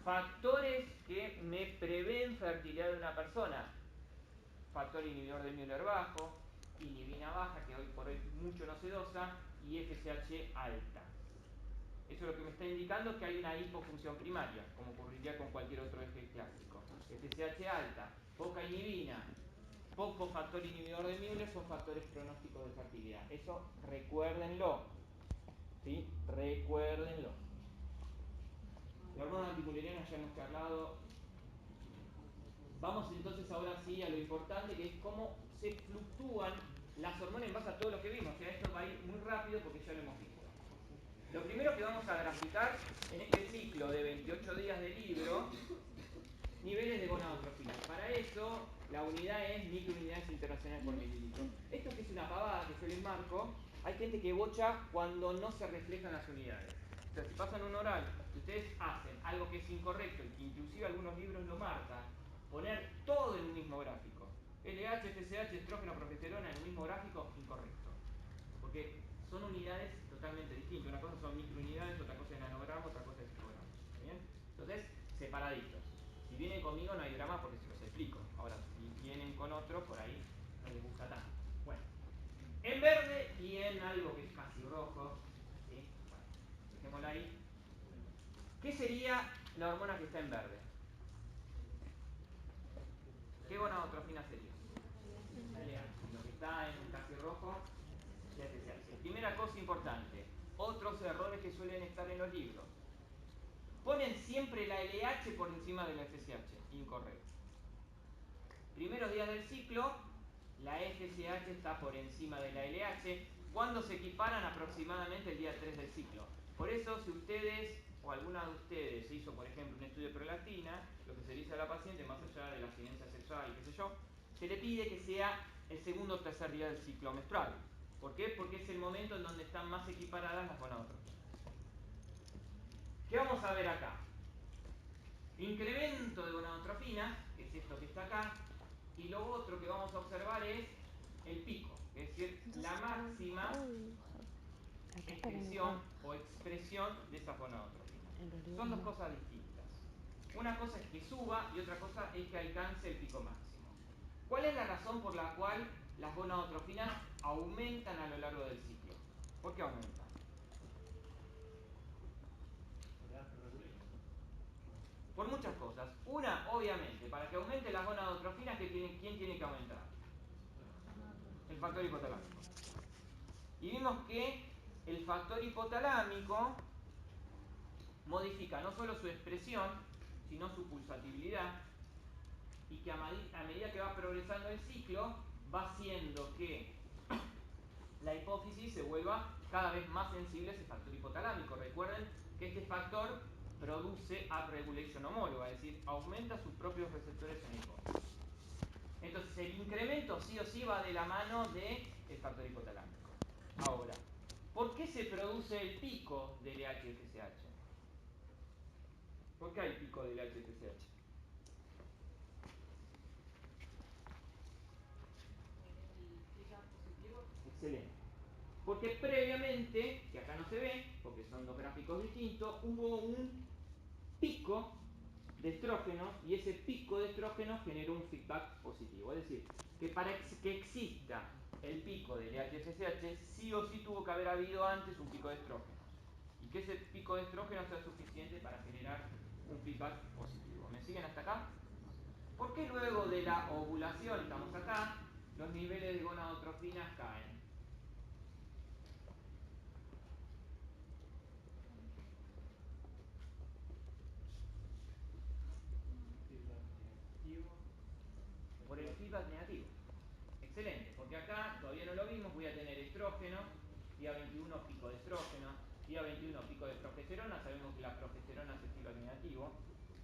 Speaker 1: factores que me prevén fertilidad de una persona. Factor inhibidor de Müller bajo, inhibina baja, que hoy por hoy mucho no se dosa, y FSH alta. Eso es lo que me está indicando que hay una hipofunción primaria, como ocurriría con cualquier otro eje clásico. FSH alta, poca inhibina, poco factor inhibidor de Müller son factores pronósticos de fertilidad. Eso recuérdenlo. ¿Sí? Recuérdenlo. La hormona antimuleriana ya hemos hablado. Vamos entonces ahora sí a lo importante, que es cómo se fluctúan las hormonas en base a todo lo que vimos. O sea, esto va a ir muy rápido porque ya lo hemos visto. Lo primero que vamos a graficar en este ciclo de 28 días de libro, niveles de gonadotrofinas. Para eso, la unidad es microunidades internacionales por mililitro. Esto que es una pavada que yo les marco, hay gente que bocha cuando no se reflejan las unidades. O sea, si pasan un oral, si ustedes hacen algo que es incorrecto, y que inclusive algunos libros lo marcan, poner todo en un mismo gráfico. LH, FSH, estrógeno, progesterona en un mismo gráfico, incorrecto. Porque son unidades totalmente distintas. Una cosa son microunidades, otra cosa es nanogramo, otra cosa es kilogramo. ¿Bien? Entonces, separaditos. Si vienen conmigo no hay drama porque se los explico. Ahora, si vienen con otro, por ahí no les gusta tanto. Bueno, en verde y en algo que es casi rojo, ¿sí? Bueno, dejémosla ahí. ¿Qué sería la hormona que está en verde? ¿Qué gonadotrofina sería? Lo que está en casi rojo, ya se hace. Primera cosa importante, otros errores que suelen estar en los libros. Ponen siempre la LH por encima de la FSH. Incorrecto. Primeros días del ciclo, la FSH está por encima de la LH cuando se equiparan aproximadamente el día 3 del ciclo. Por eso, si ustedes o alguna de ustedes hizo, por ejemplo, un estudio de prolactina, lo que se le dice a la paciente, más allá de la abstinencia sexual y qué sé yo, se le pide que sea el segundo o tercer día del ciclo menstrual. ¿Por qué? Porque es el momento en donde están más equiparadas las gonadotrofinas. ¿Qué vamos a ver acá? Incremento de gonadotrofinas, que es esto que está acá, y lo otro que vamos a observar es el pico, es decir, la máxima extensión o expresión de esas gonadotrofinas. Son dos cosas distintas. Una cosa es que suba y otra cosa es que alcance el pico máximo. ¿Cuál es la razón por la cual las gonadotrofinas aumentan a lo largo del ciclo? ¿Por qué aumentan? Por muchas cosas. Una, obviamente, para que aumente las gonadotrofinas, ¿quién tiene que aumentar? El factor hipotalámico. Y vimos que el factor hipotalámico modifica no solo su expresión, sino su pulsatibilidad, y que a medida que va progresando el ciclo, va haciendo que la hipófisis se vuelva cada vez más sensible a ese factor hipotalámico. Recuerden que este factor produce upregulation homóloga, es decir, aumenta sus propios receptores en hipófisis. Entonces el incremento sí o sí va de la mano del factor hipotalámico. Ahora, ¿por qué se produce el pico del LH-FSH? ¿Por qué hay pico del LH-FSH? Excelente. Porque previamente, que acá no se ve, porque son dos gráficos distintos, hubo un pico de estrógenos y ese pico de estrógenos generó un feedback positivo. Es decir, que para que exista el pico del LH-FSH, sí o sí tuvo que haber habido antes un pico de estrógenos. Y que ese pico de estrógenos sea suficiente para generar un feedback positivo. ¿Me siguen hasta acá? ¿Por qué luego de la ovulación, estamos acá, los niveles de gonadotrofinas caen? Por el feedback negativo. Excelente, porque acá todavía no lo vimos, voy a tener estrógeno, día 21 pico de estrógeno, día 21 pico de progesterona, sabemos que la progesterona es feedback negativo,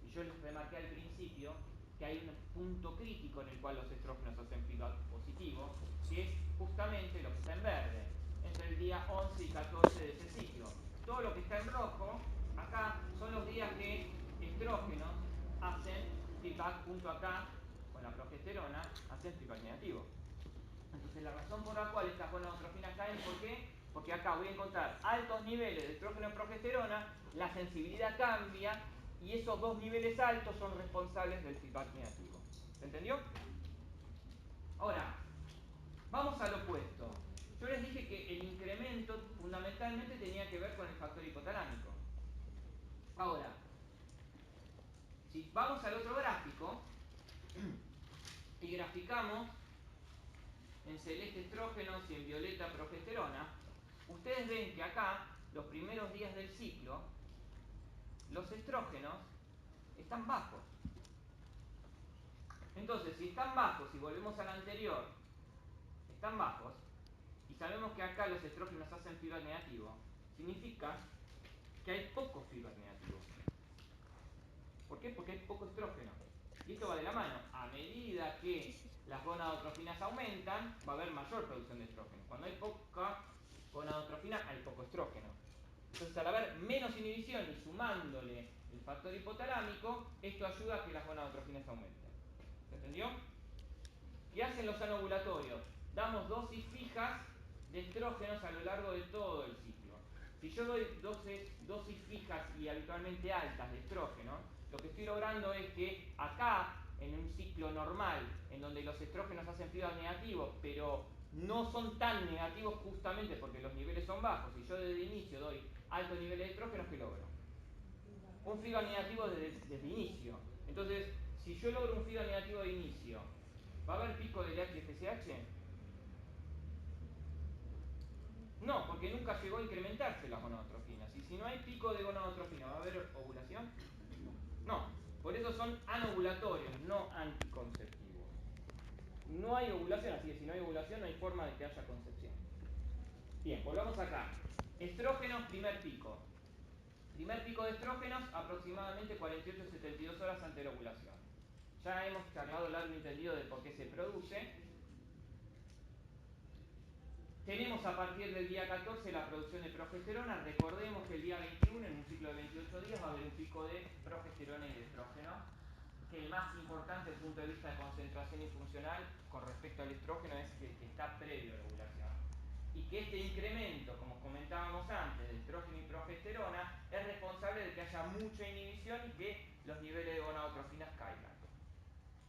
Speaker 1: y yo les remarqué al principio que hay un punto crítico en el cual los estrógenos hacen feedback positivo, que es justamente lo que está en verde, entre el día 11 y 14 de ese ciclo. Todo lo que está en rojo, acá, son los días que estrógenos hacen feedback junto acá con la progesterona. progesterona hacen feedback negativo. Entonces la razón por la cual estas gonadotrofinas caen, ¿por qué? Porque acá voy a encontrar altos niveles de estrógeno y progesterona, la sensibilidad cambia y esos dos niveles altos son responsables del feedback negativo. ¿Se entendió? Ahora, vamos al opuesto. Yo les dije que el incremento fundamentalmente tenía que ver con el factor hipotalámico. Ahora, si vamos al otro gráfico y graficamos en celeste estrógenos y en violeta progesterona, ustedes ven que acá, los primeros días del ciclo, los estrógenos están bajos. Entonces, si están bajos y volvemos al anterior, están bajos, y sabemos que acá los estrógenos hacen feedback negativo, significa que hay poco feedback negativo. ¿Por qué? Porque hay poco estrógeno. Y esto va de la mano. A medida que las gonadotrofinas aumentan, va a haber mayor producción de estrógeno. Cuando hay poca gonadotrofina, hay poco estrógeno. Entonces, al haber menos inhibición y sumándole el factor hipotalámico, esto ayuda a que las gonadotrofinas aumenten. ¿Se entendió? ¿Qué hacen los anovulatorios? Damos dosis fijas de estrógenos a lo largo de todo el ciclo. Si yo doy dosis fijas y habitualmente altas de estrógeno, lo que estoy logrando es que acá, en un ciclo normal, en donde los estrógenos hacen feedback negativo, pero no son tan negativos justamente porque los niveles son bajos, y yo desde el inicio doy altos niveles de estrógenos, ¿qué logro? Un feedback negativo desde el inicio. Entonces, si yo logro un feedback negativo de inicio, ¿va a haber pico de LH y FSH? No, porque nunca llegó a incrementarse las gonadotrofinas. Y si no hay pico de gonadotrofina, ¿va a haber ovulación? No. Por eso son anovulatorios, no anticonceptivos. No hay ovulación, así que si no hay ovulación no hay forma de que haya concepción. Bien, volvamos acá. Estrógenos, primer pico. Primer pico de estrógenos, aproximadamente 48 a 72 horas antes de la ovulación. Ya hemos charlado largo y entendido de por qué se produce. Tenemos a partir del día 14 la producción de progesterona. Recordemos que el día 21, en un ciclo de 28 días, va a haber un pico de progesterona y de estrógeno, que el más importante desde el punto de vista de concentración y funcional con respecto al estrógeno es que está previo a la ovulación. Y que este incremento, como comentábamos antes, de estrógeno y progesterona, es responsable de que haya mucha inhibición y que los niveles de gonadotrofinas caigan.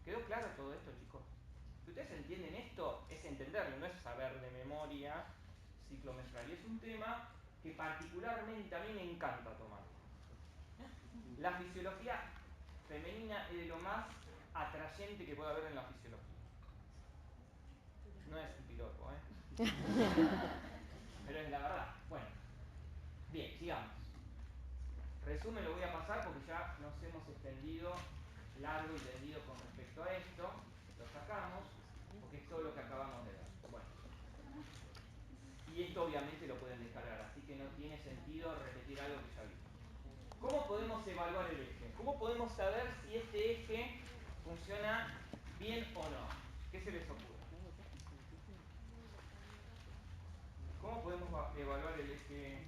Speaker 1: ¿Quedó claro todo esto, chicos? Si ustedes entienden esto, es entenderlo, no es saber de memoria ciclo menstrual. Y es un tema que particularmente a mí me encanta tomar. La fisiología femenina es de lo más atrayente que puede haber en la fisiología. No es un piropo, pero es la verdad. Bueno, bien, sigamos. Resumen lo voy a pasar porque ya nos hemos extendido largo y tendido con respecto a esto. Lo sacamos porque es todo lo que acabamos de ver. Bueno. Y esto obviamente lo pueden descargar, así que no tiene sentido repetir algo que ya vimos. ¿Cómo podemos evaluar el eje? ¿Cómo podemos saber si este eje funciona bien o no? ¿Qué se les ocurre? ¿Cómo podemos evaluar el eje?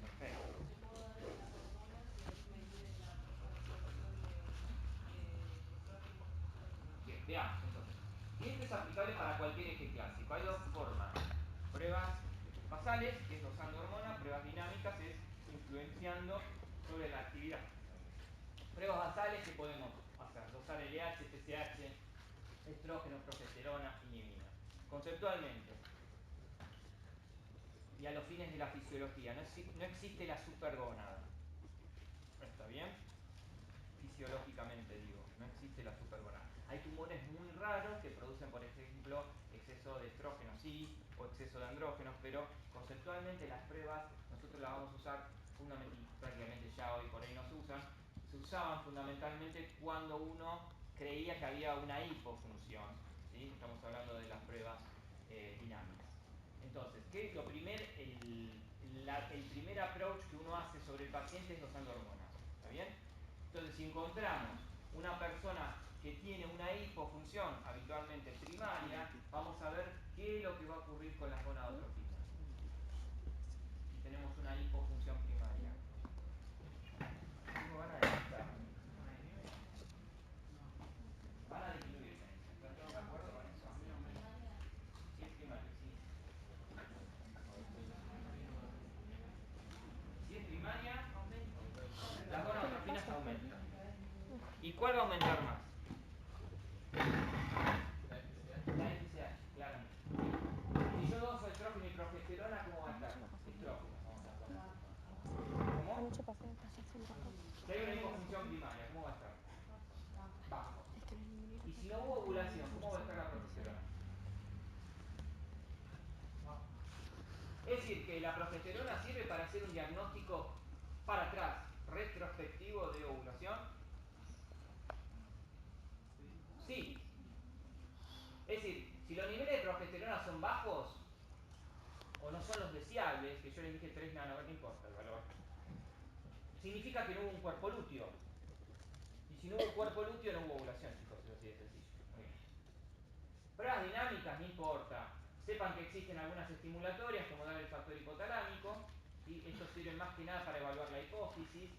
Speaker 1: Perfecto. Bien, veamos entonces. Y esto es aplicable para cualquier eje clásico. Hay dos formas. Pruebas basales, que es dosando hormonas. Pruebas dinámicas, es influenciando sobre la actividad. Pruebas basales que podemos hacer. Dosar LH, FSH, estrógeno, progesterona, inhibina. Conceptualmente. Y a los fines de la fisiología. No existe la supergonada. ¿Está bien? Fisiológicamente digo, no existe la supergonada. Hay tumores muy raros que producen, por ejemplo, exceso de estrógeno, sí, o exceso de andrógenos, pero conceptualmente las pruebas nosotros las vamos a usar prácticamente ya hoy por ahí no se usan. Se usaban fundamentalmente cuando uno creía que había una hipofunción, ¿sí? Estamos hablando de las pruebas dinámicas. Entonces, ¿qué es lo primer? El primer approach que uno hace sobre el paciente es dosando hormonas. ¿Está bien? Entonces, si encontramos una persona que tiene una hipofunción habitualmente primaria, vamos a ver qué es lo que va a ocurrir con las gonadotrofinas. Si tenemos tenemos una hipofunción primaria. ¿Cómo van a detectar? Van a disminuirse. ¿Están todos de acuerdo con eso? Sí, es primario, sí. Si es primaria, las gonadotrofinas aumentan. ¿Y cuál va a aumentar más? La FSH, claramente. Si yo doso estrógeno y progesterona, ¿cómo va a estar? Estrógeno, vamos a poner. ¿Cómo? Si hay una hipofunción primaria, ¿cómo va a estar? Bajo. Y si no hubo ovulación, ¿cómo va a estar la progesterona? Es decir, que la progesterona sirve para hacer un diagnóstico para atrás, retrospectivo de ovulación. Sí. Es decir, si los niveles de progesterona son bajos o no son los deseables, que yo les dije 3 nanogramas, no importa el valor, significa que no hubo un cuerpo lúteo. Y si no hubo un cuerpo lúteo, no hubo ovulación, chicos, es así de sencillo. Muy bien. Pruebas dinámicas, no importa. Sepan que existen algunas estimulatorias, como dar el factor hipotalámico. ¿Sí? Estos sirven más que nada para evaluar la hipófisis.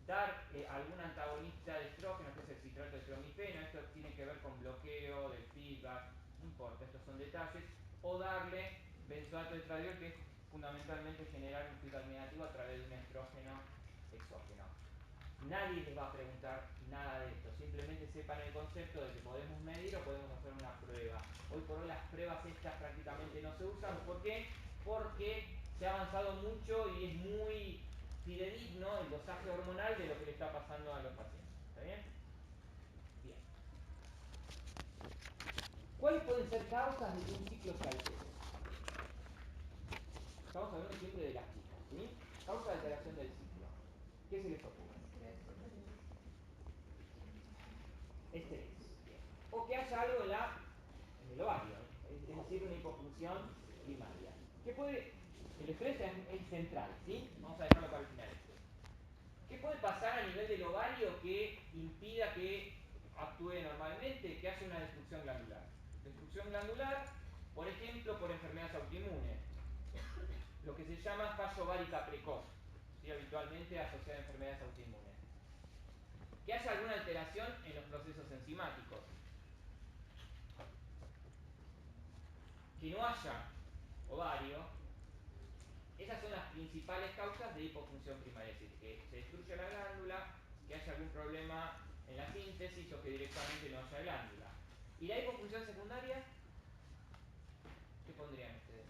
Speaker 1: Dar algún antagonista de estrógeno, que es el citrato de clomifeno. Esto tiene que ver con bloqueo del feedback. No importa, estos son detalles. O darle benzoato de estradiol, que es fundamentalmente generar un feedback negativo a través de un estrógeno exógeno. Nadie les va a preguntar nada de esto, simplemente sepan el concepto de que podemos medir o podemos hacer una prueba. Hoy por hoy las pruebas estas prácticamente no se usan. ¿Por qué? Porque se ha avanzado mucho y es muy fidedigno el dosaje hormonal de lo que le está pasando a los pacientes. ¿Está bien? Bien. ¿Cuáles pueden ser causas de que un ciclo se altere? Estamos hablando siempre de las chicas, ¿sí? Causa de alteración del ciclo. ¿Qué se les ocurre? Estrés. O que haya algo en el ovario, es decir, una hipofunción primaria. ¿Qué puede? El estrés es central, ¿sí? Vamos a dejarlo para el final. ¿Qué puede pasar a nivel del ovario que impida que actúe normalmente? Que haya una destrucción glandular. Destrucción glandular, por ejemplo, por enfermedades autoinmunes. Lo que se llama fallo ovárica precoz, ¿sí? Habitualmente asociada a enfermedades autoinmunes. Que haya alguna alteración en los procesos enzimáticos. Que no haya ovario. Esas son las principales causas de hipofunción primaria, es decir, que se destruya la glándula, que haya algún problema en la síntesis o que directamente no haya glándula. ¿Y la hipofunción secundaria? ¿Qué pondrían ustedes?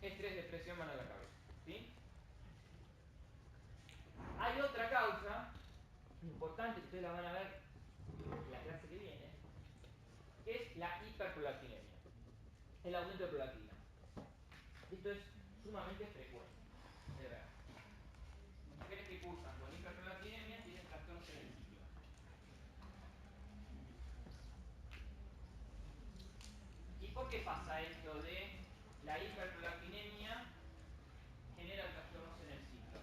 Speaker 1: Estrés, depresión, mano a la cabeza, ¿sí? Hay otra causa importante que ustedes la van a ver en la clase que viene, que es la hiperprolactinemia, el aumento de prolactina. Esto es sumamente frecuente, de ver. Mujeres que cursan con hiperprolactinemia tienen trastornos en el ciclo. ¿Y por qué pasa esto de la hiperprolactinemia genera trastornos en el ciclo?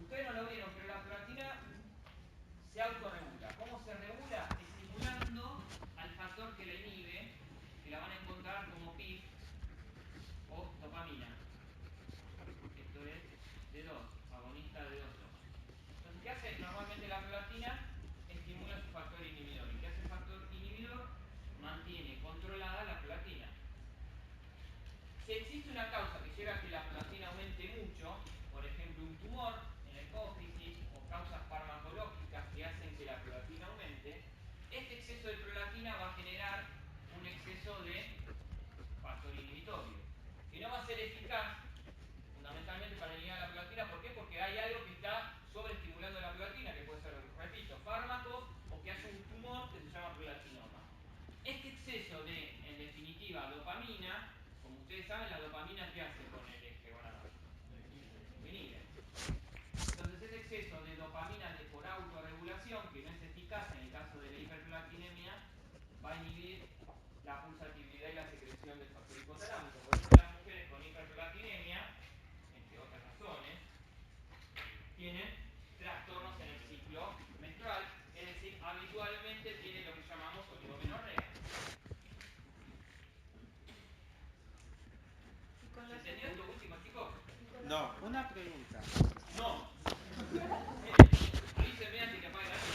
Speaker 1: Ustedes no lo vieron, pero la prolactina se autorregula. ¿Cómo se regula? Estimulando al factor que la inhibe, que la van a encontrar como PIF o dopamina. Esto es D2, agonista de D2. Entonces, ¿qué hace normalmente la prolactina? Estimula su factor inhibidor. ¿Y qué hace el factor inhibidor? Mantiene controlada la prolactina. Si existe una causa que lleva a que la prolactina aumente mucho, por ejemplo un tumor en la hipófisis o causas farmacológicas que hacen que la prolactina aumente, este exceso de prolactina va a generar un exceso de factor inhibitorio, que no va a ser eficaz fundamentalmente para eliminar la prolactina. ¿Por qué? Porque hay algo que está sobreestimulando la prolactina, que puede ser, repito, fármacos o que haya un tumor que se llama prolactinoma. Este exceso de, en definitiva, dopamina, como ustedes saben, la dopamina ¿qué hace con el eje gonadal? Inhibe. Entonces ese exceso de dopamina por autorregulación, que no es eficaz en el caso de la hiperprolactinemia, va a inhibir la pulsatividad y la secreción del factor hipotalámico. Por eso las mujeres con hiperprolactinemia, entre otras razones, tienen trastornos en el ciclo menstrual, es decir, habitualmente tienen lo que se llama
Speaker 3: No, una pregunta.
Speaker 1: No. Avíseme antes que apague la luz.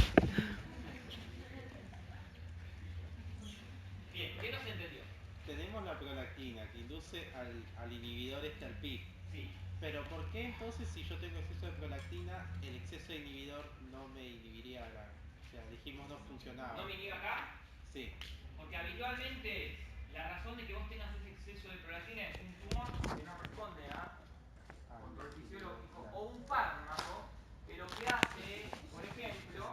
Speaker 1: Bien, ¿qué no se entendió?
Speaker 3: Tenemos la prolactina que induce al inhibidor al PIB.
Speaker 1: Sí.
Speaker 3: Pero ¿por qué entonces si yo tengo exceso de prolactina, el exceso de inhibidor no me inhibiría o sea, dijimos no funcionaba?
Speaker 1: ¿No me inhibe acá?
Speaker 3: Sí.
Speaker 1: Porque habitualmente la razón de que vos tengas ese exceso de prolactina es un tumor que no responde a control fisiológico o un fármaco que lo que hace, por ejemplo,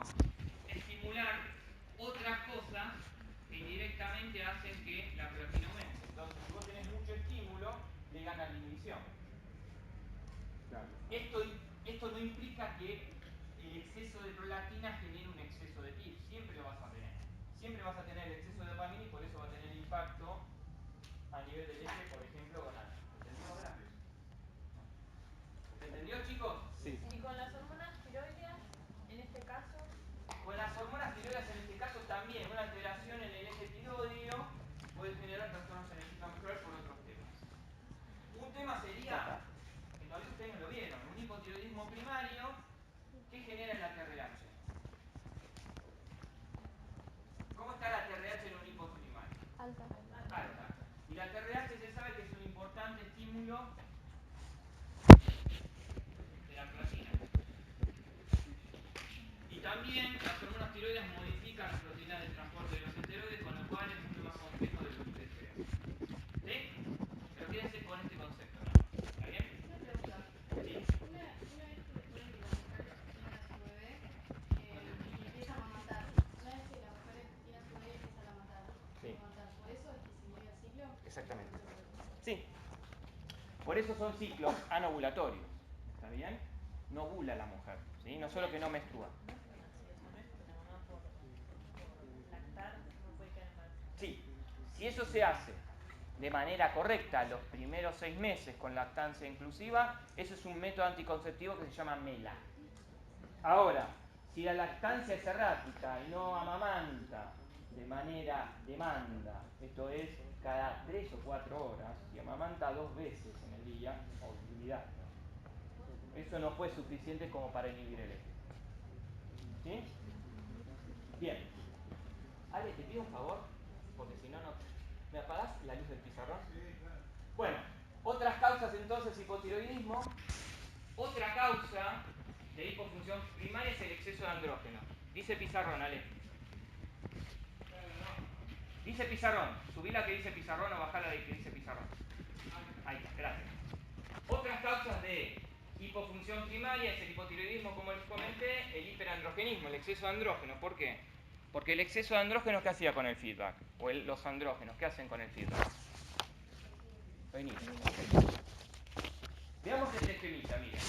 Speaker 1: estimular otras cosas que indirectamente hacen que la prolactina aumente. Entonces, si vos tenés mucho estímulo, le gana la inhibición.
Speaker 3: Claro.
Speaker 1: Esto no implica que el exceso de prolactina genere un exceso de TIF. Siempre lo vas a tener. Siempre vas a tener el exceso de dopamina y por eso va a tener impacto a nivel del eje, por ejemplo, gonal. ¿Entendió ahora? ¿Se entendió, chicos?
Speaker 3: Sí.
Speaker 6: Y con las hormonas tiroideas, en este caso,
Speaker 1: Con las hormonas tiroideas en este caso también una alteración en el eje tiroideo puede generar trastornos en el ciclo menstrual por otros temas. Un tema sería, que todavía ustedes no lo vieron, un hipotiroidismo primario que genera la TRH. ¿Cómo está la TRH en un hipoprimario?
Speaker 4: Alta.
Speaker 1: Alta. Y la TRH se sabe que es un importante estímulo de la prolactina. Y también las hormonas tiroides modifican las proteínas de transporte de los esteroides, con lo cual es mucho más complejo de lo que ustedes creen. ¿Sí? Pero quédense con este concepto, ¿no? ¿Está bien?
Speaker 5: Una pregunta.
Speaker 1: Sí.
Speaker 5: Una vez que después de que la mujer tiene a su bebé y empieza a amamantar, una vez que la mujer tiene a su bebé y empieza a amamantar,
Speaker 1: Sí.
Speaker 5: ¿por eso es que se inhibe el ciclo?
Speaker 1: Exactamente. Sí. Por eso son ciclos anovulatorios. ¿Está bien? No ovula la mujer. ¿Sí? No solo que no menstrua. Sí. Si eso se hace de manera correcta los primeros 6 meses con lactancia inclusiva, eso es un método anticonceptivo que se llama MELA. Ahora, si la lactancia es errática y no amamanta de manera demanda, esto es cada 3 o 4 horas, y amamanta 2 veces en el día, olvidate. Eso no fue suficiente como para inhibir el eje. ¿Sí? Bien. Ale, te pido un favor, porque si no, no... ¿Me apagás la luz del pizarrón? Sí, claro. Bueno, otras causas entonces, hipotiroidismo. Otra causa de hipofunción primaria es el exceso de andrógeno. Dice pizarrón, Ale. Dice pizarrón. Subí la que dice pizarrón o bajá la que dice pizarrón. Ahí está, gracias. Otras causas de hipofunción primaria es el hipotiroidismo, como les comenté, el hiperandrogenismo, el exceso de andrógeno. ¿Por qué? Porque el exceso de andrógeno, ¿qué hacía con el feedback? O los andrógenos, ¿qué hacen con el feedback? Vení. Veamos este esquemita, miren.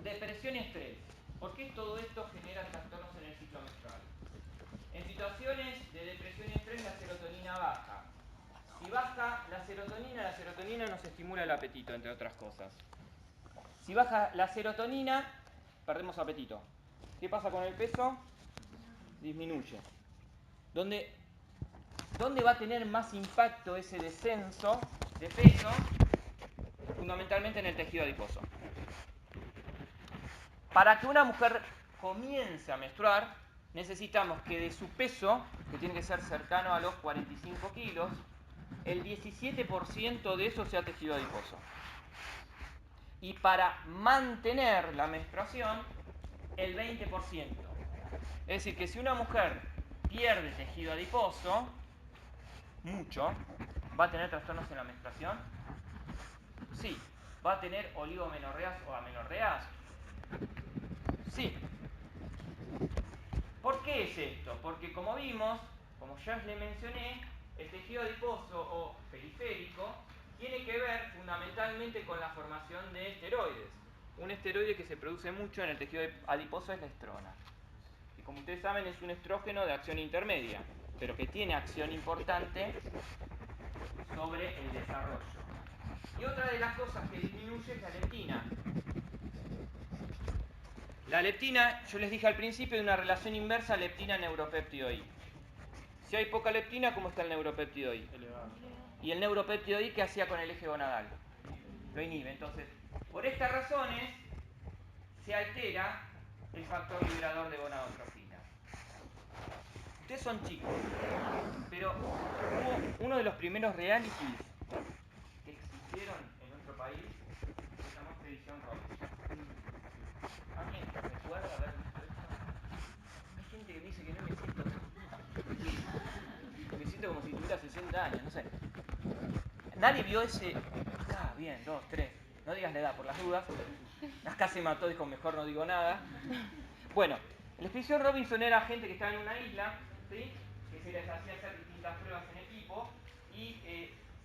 Speaker 1: Depresión y estrés. ¿Por qué todo esto genera trastornos en el ciclo menstrual? En situaciones de depresión y estrés la serotonina baja. Si baja la serotonina nos estimula el apetito, entre otras cosas. Si baja la serotonina, perdemos apetito. ¿Qué pasa con el peso? Disminuye. ¿Dónde va a tener más impacto ese descenso de peso? Fundamentalmente en el tejido adiposo. Para que una mujer comience a menstruar, necesitamos que de su peso, que tiene que ser cercano a los 45 kilos, el 17% de eso sea tejido adiposo. Y para mantener la menstruación, el 20%. Es decir, que si una mujer pierde tejido adiposo, mucho, ¿va a tener trastornos en la menstruación? Sí. ¿Va a tener oligomenorreas o amenorreas? Sí. ¿Por qué es esto? Porque como vimos, como ya les mencioné, el tejido adiposo o periférico tiene que ver fundamentalmente con la formación de esteroides. Un esteroide que se produce mucho en el tejido adiposo es la estrona. Y como ustedes saben es un estrógeno de acción intermedia, pero que tiene acción importante sobre el desarrollo. Y otra de las cosas que disminuye es la leptina. La leptina, yo les dije al principio, de una relación inversa leptina-neuropéptido I. Si hay poca leptina, ¿cómo está el neuropéptido I?
Speaker 2: Elevado.
Speaker 1: Y el neuropéptido I, ¿qué hacía con el eje gonadal? Lo inhibe. Entonces, Por estas razones se altera el factor liberador de gonadotrofina. Ustedes son chicos, pero hubo uno de los primeros realities que existieron en nuestro país, se llamó Expedición Robinson. ¿Alguien recuerda haber visto esto? Hay gente que me dice que no me siento como si tuviera 60 años, no sé. Nadie vio ese... Ah, bien, 2, 3. No digas la edad por las dudas. Acá se mató, dijo mejor no digo nada. Bueno, la expedición Robinson era gente que estaba en una isla, ¿sí? Que se les hacía hacer distintas pruebas en equipo y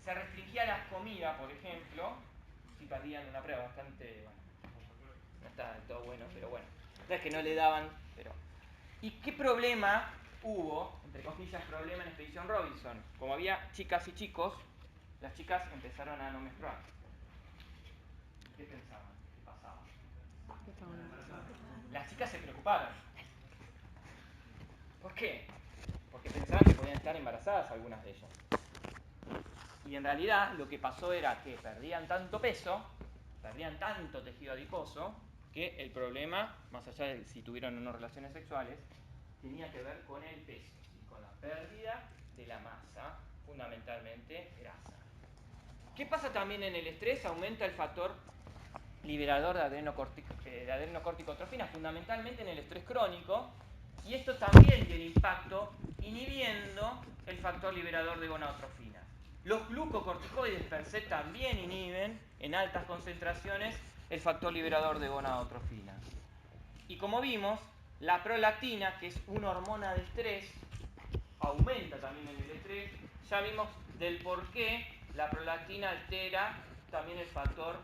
Speaker 1: se restringía la comida, por ejemplo, si perdían una prueba bastante, bueno, no está del todo bueno, pero bueno, no es que no le daban, pero... ¿Y qué problema hubo, entre comillas, problema en Expedición Robinson? Como había chicas y chicos, las chicas empezaron a no menstruar. ¿Qué pensaban? ¿Qué pasaba? Las chicas se preocuparon. ¿Por qué? Porque pensaban que podían estar embarazadas algunas de ellas. Y en realidad lo que pasó era que perdían tanto peso, perdían tanto tejido adiposo, que el problema, más allá de si tuvieron o no relaciones sexuales, tenía que ver con el peso, ¿sí? Con la pérdida de la masa, fundamentalmente grasa. ¿Qué pasa también en el estrés? Aumenta el factor liberador de adrenocorticotrofina, fundamentalmente en el estrés crónico, y esto también tiene impacto inhibiendo el factor liberador de gonadotrofina. Los glucocorticoides per se también inhiben en altas concentraciones el factor liberador de gonadotrofina. Y como vimos, la prolactina, que es una hormona de estrés, aumenta también en el estrés. Ya vimos del por qué la prolactina altera también el factor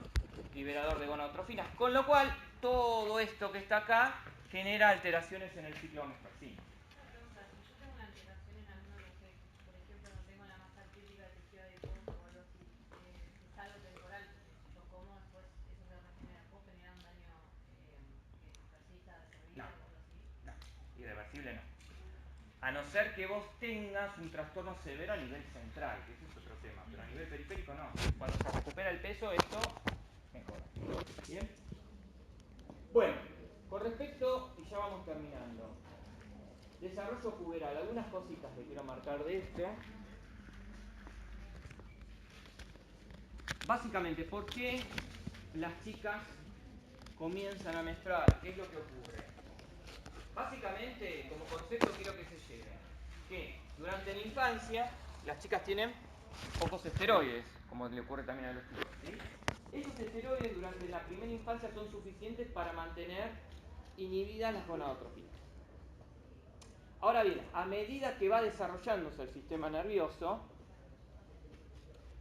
Speaker 1: liberador de gonadotrofina, con lo cual todo esto que está acá genera alteraciones en el ciclo menstrual. Sí.
Speaker 5: Una pregunta, si yo tengo una alteración en alguno de los ejes, por ejemplo, no tengo la masa crítica de tejido adiposo o algo así, es algo temporal, porque si yo como después eso se regenera, ¿puedo generar un daño que persista de por vida o algo así?
Speaker 1: No, irreversible no. A no ser que vos tengas un trastorno severo a nivel central, que ese es otro tema, pero a nivel periférico no. Cuando se recupera el peso, esto mejora. ¿Bien? Bueno, con respecto, y ya vamos terminando, desarrollo puberal, algunas cositas que quiero marcar de esto. Básicamente, ¿por qué las chicas comienzan a menstruar? ¿Qué es lo que ocurre? Básicamente, como concepto quiero que se lleven que durante la infancia las chicas tienen pocos esteroides, como le ocurre también a los chicos, ¿sí? Esos esteroides durante la primera infancia son suficientes para mantener inhibidas las gonadotrofinas. Ahora bien, a medida que va desarrollándose el sistema nervioso,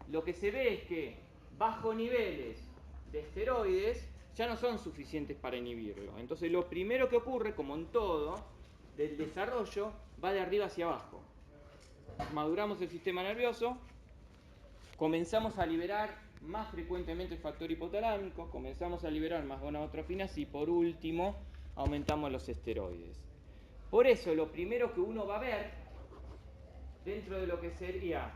Speaker 1: lo que se ve es que bajo niveles de esteroides ya no son suficientes para inhibirlo. Entonces lo primero que ocurre, como en todo, del desarrollo, va de arriba hacia abajo. Maduramos el sistema nervioso, comenzamos a liberar más frecuentemente el factor hipotalámico, comenzamos a liberar más gonadotrofinas y por último aumentamos los esteroides. Por eso lo primero que uno va a ver dentro de lo que sería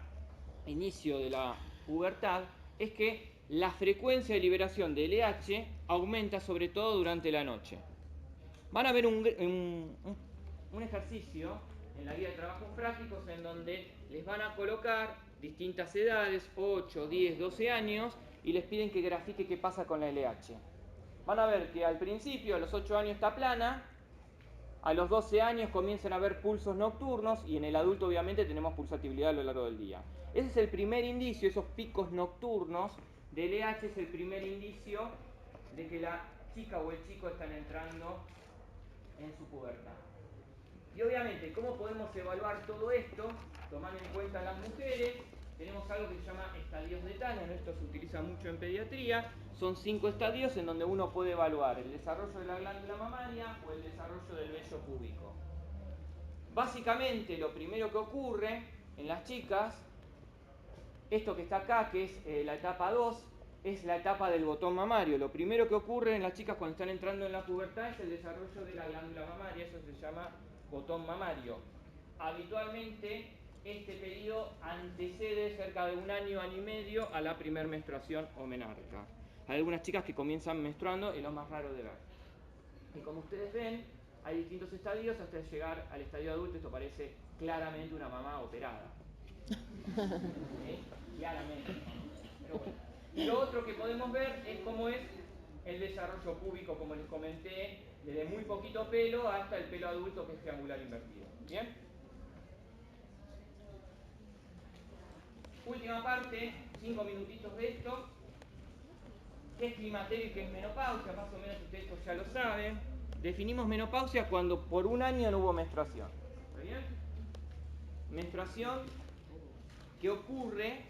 Speaker 1: inicio de la pubertad es que la frecuencia de liberación de LH aumenta sobre todo durante la noche. Van a ver un ejercicio en la guía de trabajos prácticos en donde les van a colocar distintas edades, 8, 10, 12 años, y les piden que grafique qué pasa con la LH. Van a ver que al principio, a los 8 años está plana, a los 12 años comienzan a haber pulsos nocturnos y en el adulto obviamente tenemos pulsatividad a lo largo del día. Ese es el primer indicio, esos picos nocturnos del LH es el primer indicio de que la chica o el chico están entrando en su pubertad. Y obviamente, ¿cómo podemos evaluar todo esto? Tomando en cuenta a las mujeres, tenemos algo que se llama estadios de Tanner, esto se utiliza mucho en pediatría, son 5 estadios en donde uno puede evaluar el desarrollo de la glándula mamaria o el desarrollo del vello púbico. Básicamente, lo primero que ocurre en las chicas, esto que está acá, que es la etapa 2, es la etapa del botón mamario. Lo primero que ocurre en las chicas cuando están entrando en la pubertad es el desarrollo de la glándula mamaria, eso se llama botón mamario. Habitualmente este periodo antecede cerca de un año, año y medio a la primer menstruación o menarca. Hay algunas chicas que comienzan menstruando, es lo más raro de ver. Y como ustedes ven, hay distintos estadios hasta llegar al estadio adulto. Esto parece claramente una mamá operada. ¿Sí? Claramente. Pero bueno. Y lo otro que podemos ver es cómo es el desarrollo púbico, como les comenté, desde muy poquito pelo hasta el pelo adulto, que es triangular invertido. ¿Bien? Última parte, 5 minutitos de esto. ¿Qué es climaterio y qué es menopausia? Más o menos ustedes ya lo saben. Definimos menopausia cuando por un año no hubo menstruación. ¿Está bien? Menstruación que ocurre,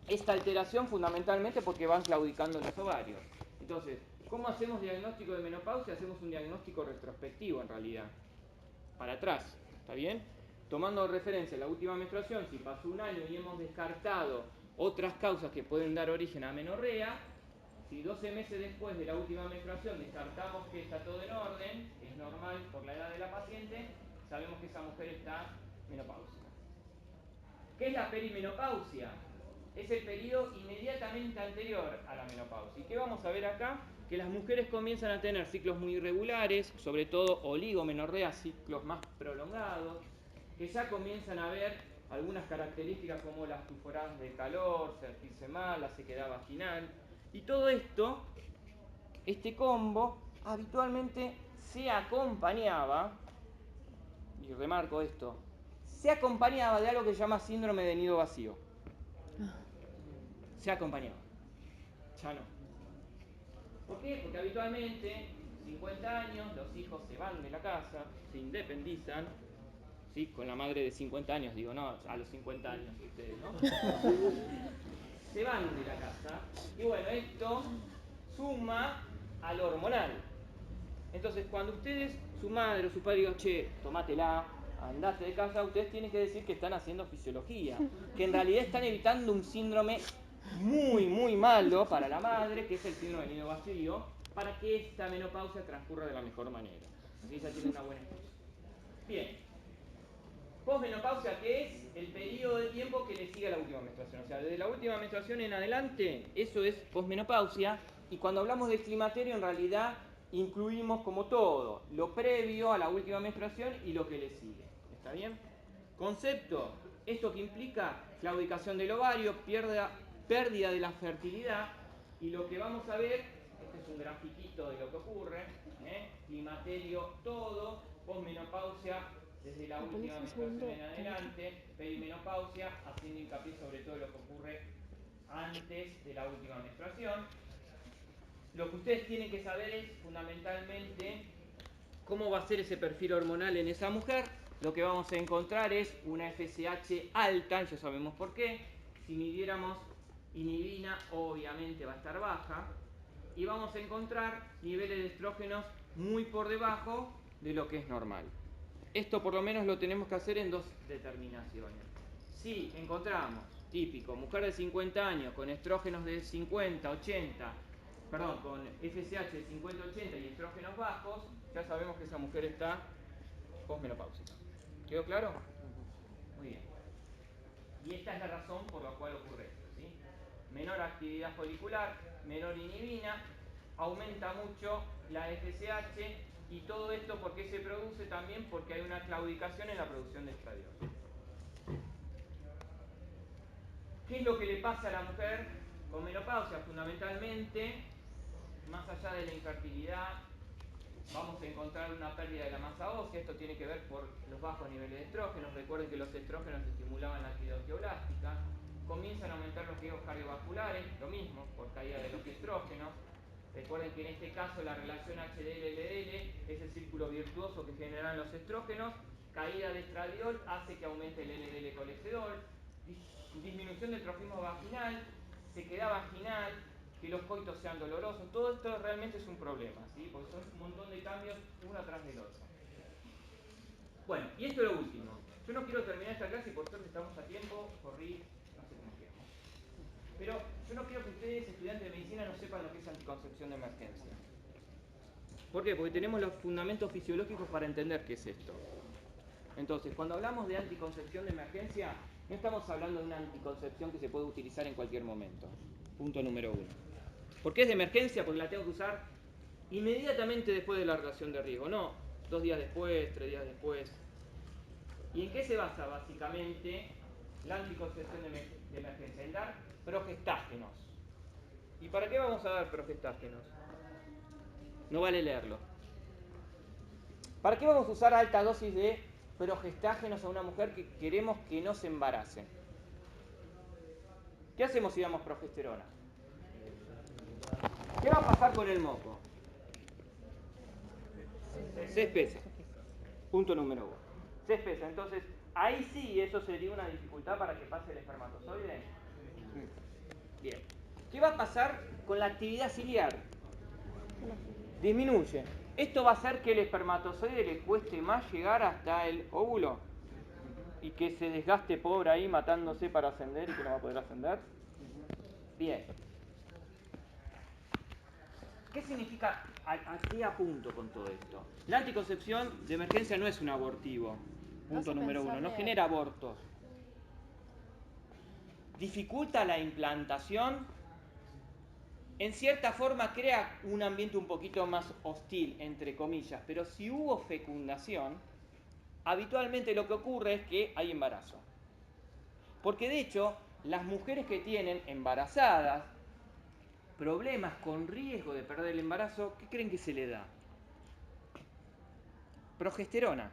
Speaker 1: esta alteración fundamentalmente porque van claudicando los ovarios. Entonces, ¿cómo hacemos diagnóstico de menopausia? Hacemos un diagnóstico retrospectivo en realidad, para atrás, ¿está bien? Tomando referencia la última menstruación, si pasó un año y hemos descartado otras causas que pueden dar origen a amenorrea, si 12 meses después de la última menstruación descartamos que está todo en orden, es normal por la edad de la paciente, sabemos que esa mujer está menopáusica. ¿Qué es la perimenopausia? Es el periodo inmediatamente anterior a la menopausia. ¿Y qué vamos a ver acá? Que las mujeres comienzan a tener ciclos muy irregulares, sobre todo oligomenorrea, ciclos más prolongados, que ya comienzan a ver algunas características como las tuforadas de calor, sentirse mal, la sequedad vaginal. Y todo esto, este combo, habitualmente se acompañaba, y remarco esto, se acompañaba de algo que se llama síndrome de nido vacío. Se acompañaba. Ya no. ¿Por qué? Porque habitualmente, 50 años, los hijos se van de la casa, se independizan, ¿sí? Con la madre de 50 años, digo, no, a los 50 años ustedes, ¿no? Se van de la casa, y bueno, esto suma al hormonal. Entonces, cuando ustedes, su madre o su padre digan, che, tomátela, andate de casa, ustedes tienen que decir que están haciendo fisiología, que en realidad están evitando un síndrome muy, muy malo para la madre, que es el síndrome del nido vacío, para que esta menopausia transcurra de la mejor manera. Así ya tiene una buena excusa. Bien. Posmenopausia, que es el periodo de tiempo que le sigue a la última menstruación. O sea, desde la última menstruación en adelante, eso es posmenopausia. Y cuando hablamos de climaterio, en realidad incluimos como todo, lo previo a la última menstruación y lo que le sigue. ¿Está bien? Concepto, esto que implica claudicación del ovario, pérdida de la fertilidad, y lo que vamos a ver, este es un grafiquito de lo que ocurre, climaterio todo, posmenopausia desde la última menstruación en adelante, perimenopausia, haciendo hincapié sobre todo lo que ocurre antes de la última menstruación. Lo que ustedes tienen que saber es fundamentalmente cómo va a ser ese perfil hormonal en esa mujer. Lo que vamos a encontrar es una FSH alta, ya sabemos por qué. Si midiéramos inhibina, obviamente va a estar baja. Y vamos a encontrar niveles de estrógenos muy por debajo de lo que es normal. Esto por lo menos lo tenemos que hacer en dos determinaciones. Si encontramos, típico, mujer de 50 años con estrógenos de 50, 80, perdón, con FSH de 50, 80 y estrógenos bajos, ya sabemos que esa mujer está posmenopáusica. ¿Quedó claro? Muy bien. Y esta es la razón por la cual ocurre esto, ¿sí? Menor actividad folicular, menor inhibina, aumenta mucho la FSH, y todo esto ¿por qué se produce? También porque hay una claudicación en la producción de estradiol. ¿Qué es lo que le pasa a la mujer con menopausia? Fundamentalmente, más allá de la infertilidad, vamos a encontrar una pérdida de la masa ósea. Esto tiene que ver por los bajos niveles de estrógenos. Recuerden que los estrógenos estimulaban la actividad osteoblástica. Comienzan a aumentar los riesgos cardiovasculares, lo mismo, por caída de los estrógenos. Recuerden que en este caso la relación HDL-LDL es el círculo virtuoso que generan los estrógenos. Caída de estradiol hace que aumente el LDL colesterol. Disminución del trofismo vaginal, sequedad vaginal, que los coitos sean dolorosos. Todo esto realmente es un problema, ¿sí? Porque son un montón de cambios uno atrás del otro. Bueno, y esto es lo último. Yo no quiero terminar esta clase y por suerte estamos a tiempo, corrí, no sé cómo quedamos. Pero yo no quiero que ustedes, estudiantes de medicina, no sepan lo que es anticoncepción de emergencia. ¿Por qué? Porque tenemos los fundamentos fisiológicos para entender qué es esto. Entonces, cuando hablamos de anticoncepción de emergencia, no estamos hablando de una anticoncepción que se puede utilizar en cualquier momento. Punto número 1. ¿Por qué es de emergencia? Porque la tengo que usar inmediatamente después de la relación de riesgo, no 2 días después, 3 días después. ¿Y en qué se basa básicamente la anticoncepción de emergencia? En dar progestágenos. ¿Y para qué vamos a dar progestágenos? No vale leerlo. ¿Para qué vamos a usar alta dosis de progestágenos a una mujer que queremos que no se embarace? ¿Qué hacemos si damos progesterona? ¿Qué va a pasar con el moco? Se espesa. Punto número 1. Se espesa. Entonces, ahí sí, eso sería una dificultad para que pase el espermatozoide. Bien. ¿Qué va a pasar con la actividad ciliar? Disminuye. Esto va a hacer que el espermatozoide le cueste más llegar hasta el óvulo y que se desgaste pobre ahí matándose para ascender y que no va a poder ascender. Bien. ¿Qué significa? ¿A qué apunto con todo esto? La anticoncepción de emergencia no es un abortivo. Punto número 1. No genera abortos. Dificulta la implantación. En cierta forma crea un ambiente un poquito más hostil, entre comillas. Pero si hubo fecundación, habitualmente lo que ocurre es que hay embarazo. Porque de hecho, las mujeres que tienen embarazadas problemas con riesgo de perder el embarazo, ¿qué creen que se le da? Progesterona.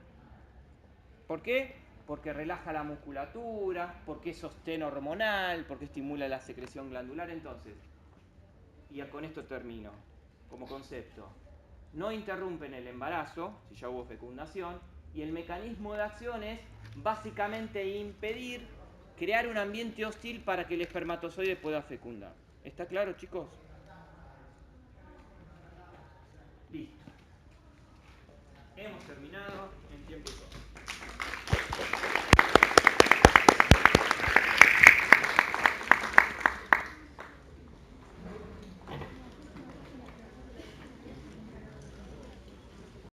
Speaker 1: ¿Por qué? Porque relaja la musculatura, porque es sostén hormonal, porque estimula la secreción glandular. Entonces, y con esto termino, como concepto, no interrumpen el embarazo, si ya hubo fecundación, y el mecanismo de acción es básicamente impedir crear un ambiente hostil para que el espermatozoide pueda fecundar. ¿Está claro, chicos? Listo. Hemos terminado en tiempo y forma.